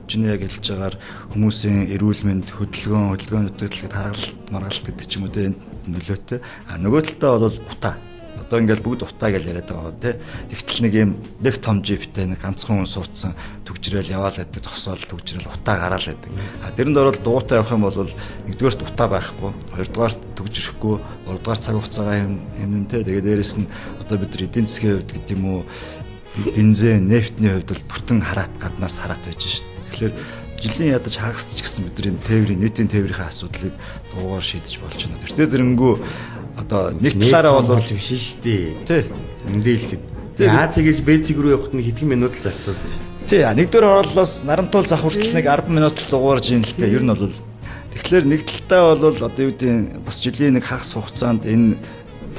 чиний яг хэлж байгаагаар хүмүүсийн эрүүл мэнд хөдөлгөөн хөдөлгөөнөд харгалт маргалт гэдэг ч юм уу тэ нөлөөтэй. Нөгөө талдаа бол утаа. Одоо ингээл бүгд утаа гэж яриад байгаа тий. Тэгтэл нэг юм нэг том жиптэй нэг ганцхан хүн суудсан төгжрэл яваал байдаг зогсоол төгжрэл утаа гараал байдаг. Тэрэнд орол дугуйтай явах юм бол нэгдүгээрт утаа байхгүй, хоёрдугаарт төгжрөхгүй, гуравдугаар цаг хугацаагаа хэмнэн тий. Тэгээд дээрэс нь одоо бид нар эдийн засгийн хувьд гэдэг юм уу бензин, нефтний хувьд бол бүтэн хараат гаднаас хараат байж шээ. Тэгэхээр жилийн ядаж хагасч ч гэсэн бидний тээврийн нийтийн тээврийн асуудлыг дуугаар шийдэж болж байна. Тэр дэрнгүү одоо нэг талаараа бол биш шүү дээ. Тий. Мэдээлэхэд. Азигээс Б-цэг рүү явахад нэг хэдэн минут л зарцуулдаг шүү дээ. Тий. Нэгдүгээр ороллоос Нарантуул зах хүртэл нэг 10 минут л дугаарж ийн л дээ. Ер нь бол тэгэхээр нэг талтаа бол одоо юу гэдэг бас жилийн нэг хагас хугацаанд энэ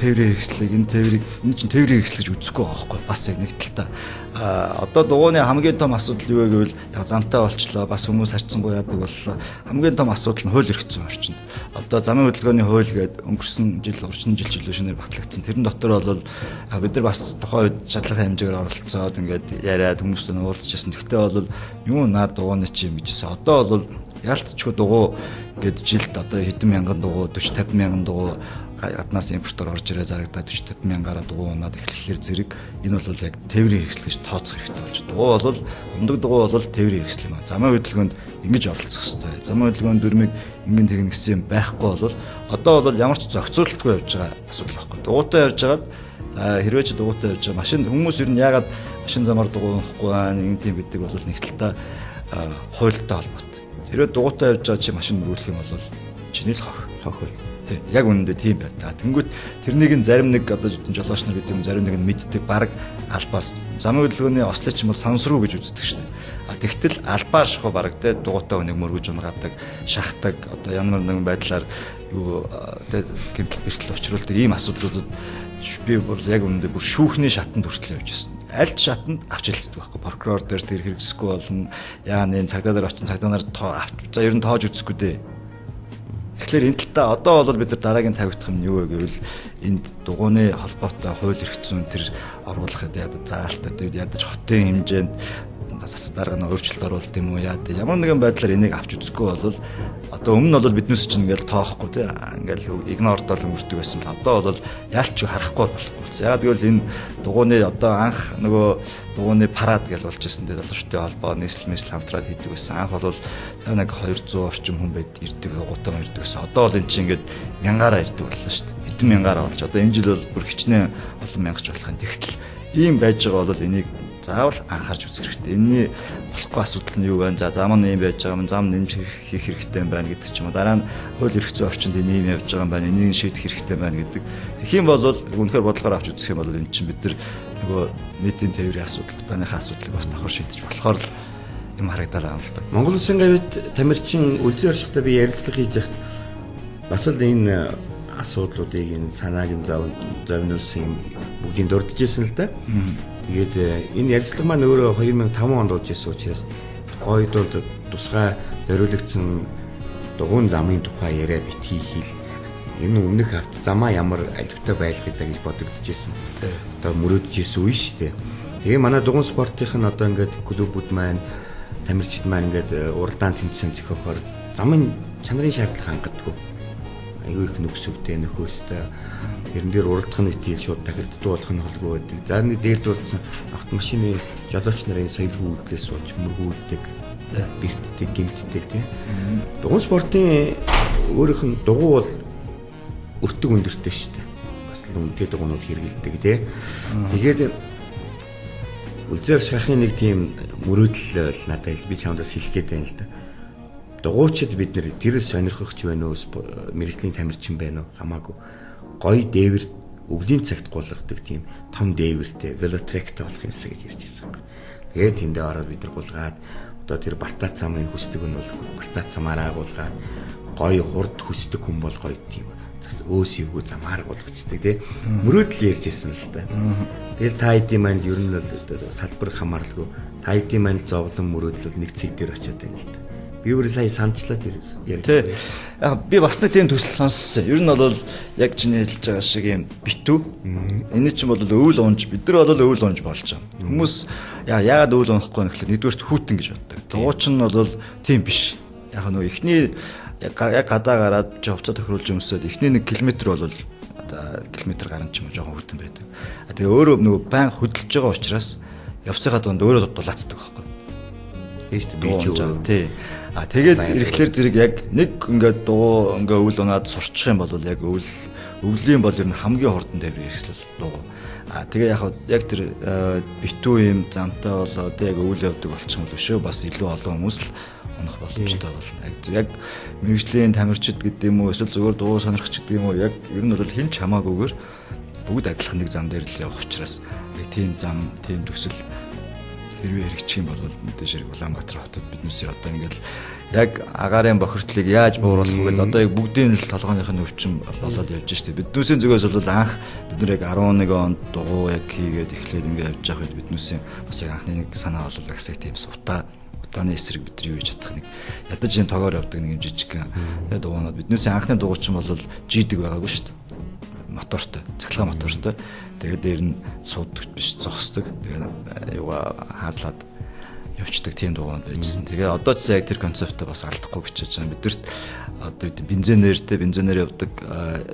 тээврийн хэрэгслийг энэ чинь тээврийн хэрэгслэж үзэхгүй байгаа байхгүй бас яг нэг талтаа. Одоо дугууны хамгийн том асуудал юу вэ гэвэл яг замтай болчлоо бас хүмүүс харьцангуй яадаг боллоо. Хамгийн том асуудал нь хууль эрхцэн орчинд. Одоо замын хөдөлгөөний хууль гэдэг өнгөрсөн жил шинээр батлагдсан. Тэрэн дотор бол бид нар бас тухайн үед шатлахын хэмжээгээр оролцоод ингээд яриад хүмүүстэй уулзчихсан. Тэгтээ бол юу наад дугууны чи юм гэжсэн. Одоо бол яалтчгүй дугуй ингээд жилд одоо хэдэн мянган дугуй 40-50 мянган дугуй гаднаас импортоор орж ирээ зарагдаад 40-50 мянгаар дугуй унаад эхлэхлээр зэрэг энэ бол яг тээврийн хэрэгсэл гэж тооцох хэрэгтэй болж. Дугуй бол ундаг дугуй бол тээврийн хэрэгсэл юм аа. Замын хөдөлгөөнд ингэж оролцох хэрэгтэй. Замын хөдөлгөөнд дүрмийг ингэн техниксэн юм байхгүй бол одоо бол ямар ч зохицуулалтгүй явж байгаа асуудал байхгүй. Дугуйтай явж байгаа за хэрвээ ч дугуйтай явж байгаа машин хүмүүс ер нь яагаад машин замаар дугуй унахгүй байна ингэ тийм гэдэг бол нэг талдаа хуультай холбоотой. Хэрвээ дугуйтай явж байгаа чи машин мөрүүлэх юм бол чиний л хох хөл. Яг үнэндээ тийм байна. Тэнгүүт тэрнийг нь зарим нэг одоо жолооч нар гэдэг юм зарим нэг нь мэддэг баг албаас замын хөдөлгөөний ослоч юм бол сансруу гэж үздэг шнэ. Тэгтэл албаар шахуу баг те дугуйтай хүнийг мөргөж унгадаг, шахдаг одоо ямар нэгэн байдлаар юу те гэмтэл бэртэл учруулдаг ийм асуудлуудад би бол яг үнэндээ бүр шүүхний шатанд хүртэл явж байсан. Аль ч шатанд авч хэлцдэг байхгүй. Прокурор дээр тэр хэрэгсэхгүй болно. Яа нэ цагдаа дээр очин цагдаа нар за ер нь тоож үзэхгүй дээ. Тэгэхээр энэ талтаа одоо бол бид нар дараагийн тавигдах юм юу вэ гэвэл энд дугууны холбоотой хууль эрх зүйн тэр оруулахад ядаж заалтад ядаж хотын хэмжээнд засаг дарга нь өөрчлөлт оруулалт юм уу яа ямар нэгэн байдлаар энийг авч үзэхгүй бол одоо өмнө нь бол биднээс чинь ингээл тоохгүй тий ингээл игнордол өнгөрдөг байсан л одоо бол яалч харахгүй болохгүй. Яагаад гэвэл энэ дугууны одоо анх нөгөө дугууны парад гэж болж ирсэн дээ залуучдын холбоо нийслэл хамтраад хийдэг байсан. Анх бол нэг 200 орчим хүн байд ирдэг дугуйтаа ирдэг байсан. Одоо бол энэ чинь ингээд мянгаараа ирдэг боллоо шүү дээ. Хэдэн мянгаараа болж одоо энэ жил бол бүр хичнээн олон мянгач болох юм. Тэгтэл ийм байж байгаа бол энийг заавал анхаарч үзэх хэрэгтэй. Энэний болохгүй асуудал нь юу вэ? За зам нь ийм байж байгаа юм, зам нэмж хийх хэрэгтэй юм байна гэдэг ч юм уу. Дараа нь хууль эрх зүйн орчинд энэ ийм явж байгаа юм байна. Энийг шийдэх хэрэгтэй байна гэдэг. Тэгэх юм бол үнэхээр бодлогоор авч үзэх юм бол энэ чинь бид нар нөгөө нийтийн тээврийн асуудал, утааныхаа асуудлыг бас давхар шийдэж болохоор л юм харагдаад байгаа юм л да. Монгол Улсын гавьд тамирчин үлзий оршихтой би ярилцлага хийж яхад бас л энэ асуудлуудыг энэ санааг нь зовнуулсан бүгдийг дурдж ирсэн л да. Тэгээд энэ ярилцлага маань өөрөө 2005 онд болж ирсэн учраас гойд бол тусгай зориулагдсан дугуйн замын тухай яриа битгий хэл Энэ өмнөх авт замаа ямар аливтай байлгах гэдэг гэж бодогдчихсэн. Одоо мөрөөдөжсэн үе шүү дээ. Тэгээ манай дугуйн спортын одоо ингээд клубүүд маань тамирчид маань ингээд уралдаан тэмцээн зохиохоор замын чанарын шаардлага хангадаггүй. Аюу их нөхсөвтэй нөхөөстэй тэрэн дээр уралдах нь итэл шууд тахирддаг болох нь холгүй байдаг. За нэг дээр дурдсан автомашины жолооч нарын соёлгүй үйлдэлээс болж мөргүүлдэг, бэртдэг, гэмтдэг тийм. Дугуйн спортын өөрийнх нь дугуй бол өртөг өндөртэй шүү дээ. Бас л үнэтэй дугуйнууд хэрэгэлдэг тийм. Тэгээд үлзээр шахахын нэг тийм мөрөөдөл надад би чамдаас хэлэх гээд байна л да. Дугуйчид бид нэр тэр сонирхогч байна уу, мэргэжлийн тамирчин байна уу хамаагүй гоё дээвэр өвлийн цагт гулгадаг тийм том дээвэртэй велотректэй болох юмсаа гэж ярьж байсан юм. Тэгээд тэндээ ороод бид нар гулгаад одоо тэр бартац замын хүсдэг нь бол бартац замаараа гулгаад гоё хурд хүсдэг хүн бол гоё тийм зас өөс ивгүй замаар гулгачдаг тийм мөрөөдөл ярьж байсан л да. Тэгэл та хэдийн маань ер нь бол салбар хамааралгүй та хэдийн маань зовлон мөрөөдөл бол нэг цэг дээр очиод байна л да. Би өөрөө сая санчлаад ярьсан. Би бас нэг тийм төсөл сонссон. Ер нь бол яг чиний хэлж байгаа шиг юм битүү. Энэ чинь бол өвөл унж бид нар бол өвөл унж болж байгаа. Хүмүүс яагаад өвөл унахгүй вэ гэхэлээ нэгдүгээрт хүүтэн гэж боддог. Дугуйч нь бол тийм биш. Яг нөгөө эхний яг гадаа гараад хувцас тохируулж өмсөд эхний 1 км бол километр гарсан ч юм уу жоохон хүүтэн байдаг. Тэгээ өөрөө нөгөө байн хөдөлж байгаа учраас явцынхаа донд өөрөө дулаацдаг байхгүй. Би ч үү. Тий. Тэгээд ирэхлээр зэрэг яг нэг ингээд дугуй ингээ өвөл унаад сурчих юм бол яг өвлийн бол ер нь хамгийн хурдан дээр хэрэгсэл дугуй. Тэгээ яг тэр битүү юм замтай болоод яг өвөл явдаг болчих юм л шүү. Бас илүү олон хүмүүс л унах боломжтой бол. Яг мэргэжлийн тамирчид гэдэг юм уу эсвэл зөвхөн дугуй сонирхч гэдэг юм уу яг ер нь бол хэн ч хамаагүйгээр бүгд адилхан нэг зам дээр л явах учраас яг тийм зам, тийм төсөл хэрвээ хэрэгжих юм бол мэдээж хэрэг Улаанбаатар хотод биднээс одоо ингээл яг агаарын бохирдлыг яаж бууруулах вэ гэвэл одоо яг бүгдийн л толгойнхын өвчин болоод явж штэ. Биднээсийн зүгээс бол анх бид нар яг 11 онд дугуй яг хийгээд эхлээд ингээд явж байгаа үед биднээсийн бас яг анхны нэг санаа бол агсаг тийм утааны эсрэг бид нар юу хийж чадах нэг ядаж юм тоогоор явдаг нэг юм жижигхэн дугуйнууд биднээсийн анхны дугуйчин бол жийдэг байгаагүй штэ. Мотортой, цахилгаан мотортой. Тэгээд дээр нь сууддаг биш, зогсдог. Тэгээд юугаа хаазлаад явцдаг тийм дугуйд байжсэн. Тэгээ одоо ч яг тэр концептыг бас алдахгүй гэж байна. Бидэрт одоо бензинээр явдаг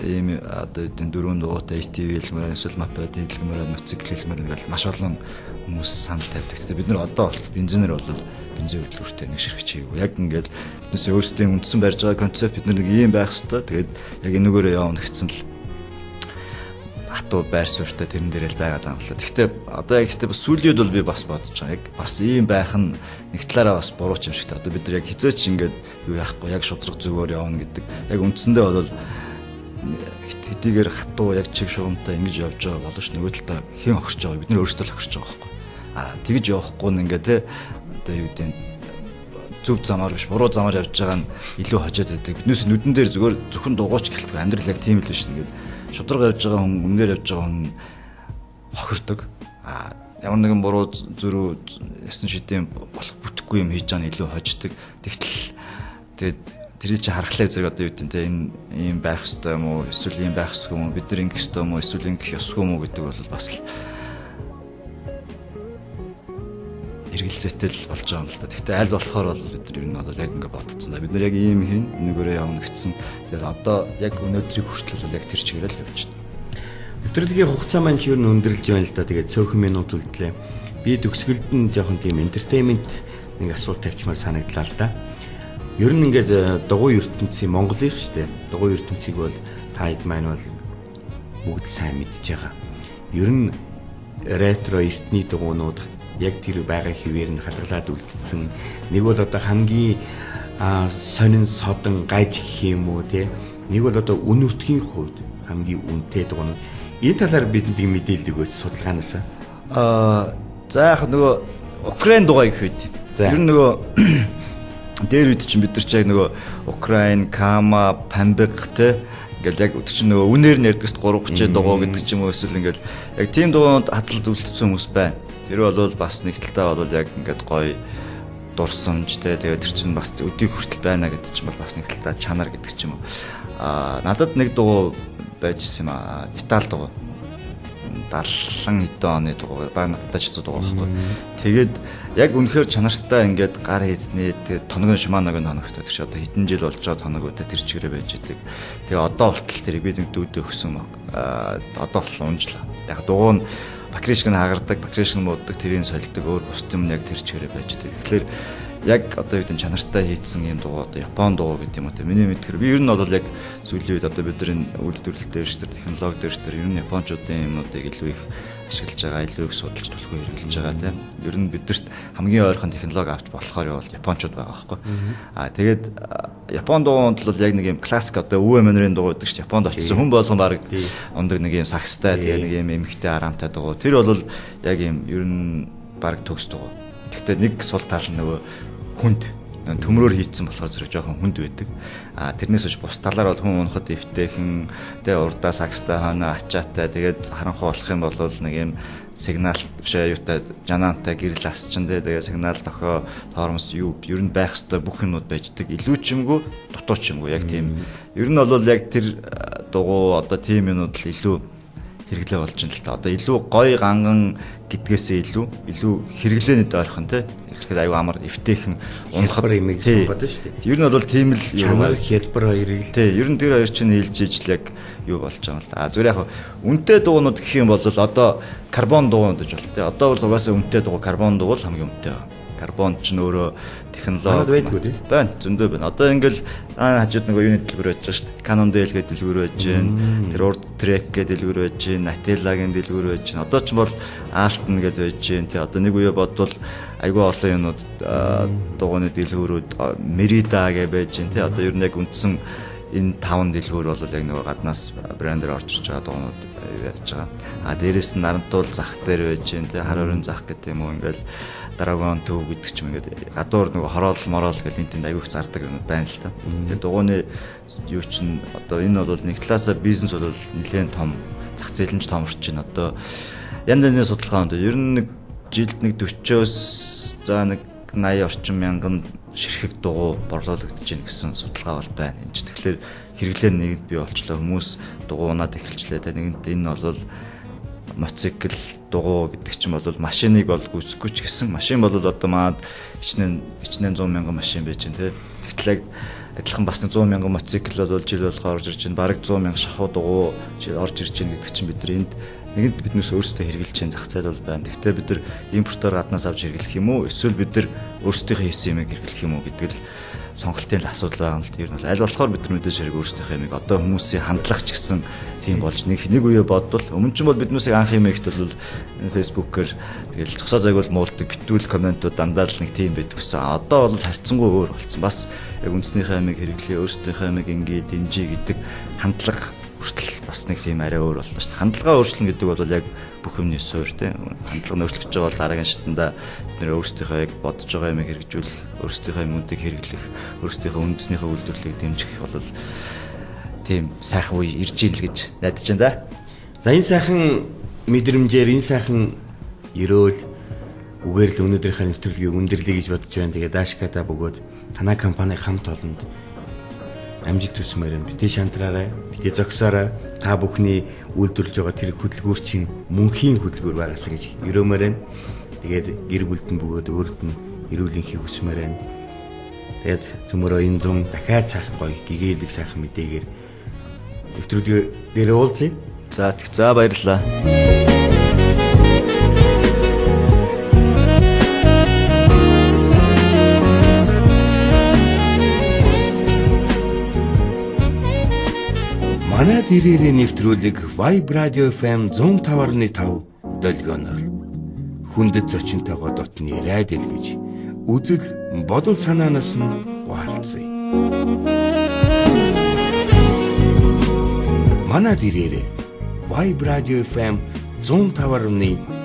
ийм одоо дөрвөн дугуйтай ATV хэлмээр эсвэл мопед хэлмээр мотоцикл хэлмээр ингээл маш олон хүмүүс санал тавьдаг. Тэгээ бид нар одоо бол бензинээр бол бензин хөдөлгөөртэй нэг ширхэг чийгүү. Яг ингээд биднээс өөрсдийн үндсэн барьж байгаа концепт бид нар нэг ийм байх хэвээр. Тэгээд яг энүүгээрээ явна гэсэн л хатуу байр суурьтай тэрэн дээр л байгаад байгаа юм л. Гэхдээ одоо яг бас сүүлийн үед бол би бас бодож байгаа. Яг бас ийм байх нь нэг талаараа бас буруу ч юм шигтэй. Одоо бид нар яг хизээч ингээд юу яахгүй яг шудраг зүгээр явна гэдэг. Яг үндсэндээ бол хэдийгээр хатуу яг чиг шугамтай ингэж явж байгаа боловч нөгөө талдаа хэн огшиж байгаа бид нар өөрсдөө л огшиж байгаа байхгүй. Тэгж явахгүй нь ингээд те одоо юу гэдэг зөв замаар биш буруу замаар явж байгаа нь илүү хожоод байдаг. Биднээс нүдэн дээр зөвхөн дугуйч гэлтгүй амьдрал яг тийм л биш ингээд шудраг явж байгаа хүн өмнөөр явж байгаа хүн хохирдог. Ямар нэгэн буруу зөрүү ясн шидэм болох бүтэхгүй юм хийж байгаа нь илүү хождог. Тэгээд тэрийг чи харахлаар зэрэг одоо юу гэдэг те энэ ийм байх ёстой юм уу эсвэл ийм байх ёсгүй юм уу бид нар ингэх ёстой юм уу эсвэл ингэх ёсгүй юм уу гэдэг бол бас л эргэлзээтэй л болж байгаа юм л да. Гэхдээ аль болохоор бол бид нар ер нь бол яг ингэ бодцсон да. Бид нар яг ийм хийн нэгээрээ явна гэсэн. Тэгээд одоо яг өнөөдрийг хүртэл бол яг тэр чигээр л явж байна. Нэвтрүүлгийн хугацаа маань ч ер нь өндөрлж байна л да. Тэгээд цөөхөн минут үлдлээ. Би төгсгөлд нь жоохон тийм entertainment нэг асуулт тавьчмаар санагдлаа л да. Ер нь ингээд дугуй ертөнцийн Монголынх шүү дээ. Дугуй ертөнцийг бол та хэд маань бол бүгд сайн мэдж байгаа. Ер нь ретро эртний дугуйнууд яг тэр байгаа хിവэр нь хадгалаад үлдсэн. Нэг бол одоо хамгийн сонин содон гаж гэх юм уу те. Нэг бол одоо үн өртгийн хувьд хамгийн үнэтэй дугуйнууд. Энэ талаар бидэнд мэдээлэл өгөөч судалгаанаас. За яг нөгөө Украин дугуй гэх үед. Ер нь нөгөө дээр үед чинь бид нар ч яг нөгөө Украин, Кама, Памбек те ингээл яг өдөр чинь нөгөө үнээр нь ярдгаас 330 дугуй гэдэг ч юм уу эсвэл ингээл яг тийм дугуйд хадлалд үлдсэн хүмүүс байна. Тэр бол бас нэг талтаа бол яг ингээд гоё дурсамж тэгээд тэр чинь бас өдийг хүртэл байна гэдэг чинь бол бас нэг талаа чанар гэдэг ч юм уу. Надад нэг дугуй байжсэн юм аа. Итали дугуй. 70 хэдэн оны дугуй баг надтай ч зүү дугуй байхгүй. Тэгээд яг үнэхээр чанартай ингээд гар хийснээ тэгээд тоног нь Shimano-гийн тоногтой тэр чи одоо хэдэн жил болж байгаа тоногтой тэр чигээрээ байж идэг. Тэгээ одоо болтол тэрийг би нэг дүүдээ өгсөн одоо болтол унжлаа. Яг дугуй нь бакришг нь хагардаг, бакришг нь мууддаг, тэрийг солидог өөр бус юм яг тэр чигээрээ байж идэг. Тэгэхээр яг одоо юу гэдэг чанартай хийсэн юм дугуй одоо Япон дугуй гэдэг юм уу те. Миний мэдхээр би ер нь бол яг сүүлийн үед одоо бидний үйлдвэрлэл дээр шүү дээ, технологи дээр шүү дээ. Ер нь Япончуудын юмнуудыг илүү их ашиглаж байгаа, илүү их судалж төлөхөө хэрэглэж байгаа те. Ер нь бидэрт хамгийн ойрхон технологи авч болохоор бол Япончууд байгаа байхгүй. Тэгээд Япон дугуйд бол яг нэг юм классик одоо өвөө манерын дугуй гэдэг шүү дээ. Японд очсон хүн болгон баг ундаг нэг юм сакстай тэгээ нэг юм эмхтэй арамтай дугуй. Тэр бол яг юм ер нь баг төгс дугуй. Гэхдээ нэг сул тал нь нөгөө хүнд төмрөөр хийцэн болохоор зэрэг жоохон хүнд байдаг. Тэрнээс биш бус талаар бол хүн унахад эвтэйхэн тэгээ урдаа сакстай хана ачаатай тэгээд харанхуй болох юм бол нэг юм сигнал биш аюутай жанаантай гэрэл асчин тэгээ сигнал тохио тоормос юу ер нь байх хэвээр бүх юмуд байждаг. Илүү ч юмгүй дутуу ч юмгүй яг тийм. Ер нь бол яг тэр дугуй одоо тийм юмуд л илүү хэрэглээ болж байна л та. Одоо илүү гоё ганган гэдгээсээ илүү хэрэглээний дойрхон те. Ихэд аюу амар эвтэйхэн унахад имийг сонгоод шүү дээ. Ер нь бол тийм л чанар хэлбэр хоёрыг л тий. Ер нь тэр хоёр чинь нийлж ижил яг юу болж байгаа юм л та. Зүгээр яг үнэтэй дугуйнууд гэх юм бол одоо карбон дугуйнууд гэж бол те. Одоо бол угаасаа үнэтэй дугуй карбон дугуй хамгийн үнэтэй. Карбон ч нөөрэ технологи байдгүй тий. Байна, зөндөө байна. Одоо ингээл хажууд нэг юуны дэлгүүр байж байгаа шүү дээ. Canon DL гэдэг дэлгүүр байж гэн. Тэр урд Trek гэдэг дэлгүүр байж гэн. Natella-гийн дэлгүүр байж гэн. Одоо ч бол Alton гэдэг байж гэн. Тий. Одоо нэг үе бодвол айгүй олон юмнууд дугуйны дэлгүүрүүд Merida гэж байж гэн. Тий. Одоо ер нь яг үндсэн энэ 5 дэлгүүр бол яг нэг гаднаас брендээр орж ирж байгаа дугуйнууд байж байгаа. Дээрээс нь Нарантуул зах дээр байж гэн. Тий. Хар өрийн зах гэдэг юм уу ингээл Драгон төв гэдэг ч юм ингээд гадуур нөгөө хороол мороол гэл энэ тэнд аюух зардаг юм байна л та. Тэгээ дугуйны юу чинь одоо энэ бол нэг талаасаа бизнес бол нэлээд том зах зээл нь ч том орчин одоо янз янзын судалгаа ond ер нь нэг жилд нэг 40-оос за нэг 80 орчим мянган ширхэг дугуй борлуулагдаж байна гэсэн судалгаа бол байна. Энд ч тэгэхээр хэрэглээ нэгд бий болчлоо хүмүүс дугуйнаад эхэлчлээ. Тэгээ нэгэнт энэ бол моцикл дугуй гэдэг чинь бол машиныг бол гүйцэхгүй ч гэсэн машин бол одоо маад хичнээн 100 мянган машин байж байна те. Тэгтэл яг адилхан бас 100 мянган моцикл бол жил болгоо орж ирж байна. Бараг 100 мянган шахуу дугуй орж ирж байна гэдэг чинь бид нар энд нэгэнт биднээс өөрсдөө хэрэгжилж байгаа зах зээл бол байна. Гэхдээ бид нар импортоор гаднаас авч хэрэглэх юм уу? Эсвэл бид нар өөрсдийнхөө хийсэн юмыг хэрэглэх юм уу гэдэг л сонголтын асуудал байгаа юм л. Ер нь аль болохоор бид нар мэдээж хэрэг өөрсдийнхөө юмыг одоо хүмүүсийн хандлага ч гэсэн тийм болж нэг үе бодвол өмнө ч бол биднээс анх юм ихт бол фэйсбүүкээр тэгэл зогсоо загвал муулдаг битүүл комментууд дандаа л нэг тийм байдаг гэсэн. Одоо бол харьцангуй өөр болсон. Бас яг үндснийхээ амиг хэрэглээ, өөрсдийнхөө амиг ингээ дэмжиж гэдэг хандлага хүртэл бас нэг тийм арай өөр болно шүү дээ. Хандлагаа өөрчлөн гэдэг бол яг бүх юмний суурь тийм. Хандлага нь өөрчлөгдөж байгаа бол дараагийн шатанда бид нэр өөрсдийнхөө яг бодож байгаа юмыг хэрэгжүүлэх, өөрсдийнхөө юмнуудыг хэрэглэх, өөрсдийнхөө үндэснийхээ үйлдвэрлэлийг дэмжих бол тийм сайхан үе ирж ийн л гэж найдаж байна да. За энэ сайхан мэдрэмжээр энэ сайхан өрөөл үгээр л өнөөдрийнхээ нэвтрүүлгийг өндөрлөе гэж бодож байна. Тэгээд Daashkata бөгөөд танай компани хамт олонд амжилт хүсмээр байна. Битээ шантраарай, битээ зогсоорой. Та бүхний үйлдвэрлэж байгаа тэр хөдөлгүүрчин мөнхийн хөдөлгүүр байгаасаа гэж өрөмөр байна. Тэгээд гэр бүлтэн бөгөөд өөрт нь эрүүл энхийг хүсмээр байна. Тэгээд цөмөрөө энэ зам дахиад сайхан гоё гэгээлэг сайхан мэдээгээр нэвтрүүлэг дээр уулзъя. За баярлалаа. Манай дээрээ нэвтрүүлэг Vibe Radio FM 105.5 долгионоор хүндэт зочинтойгоо дотны яриад илгэж үзэл бодол санаанаас нь хуалцъя. Манай дээрээ Vibe Radio FM 105.5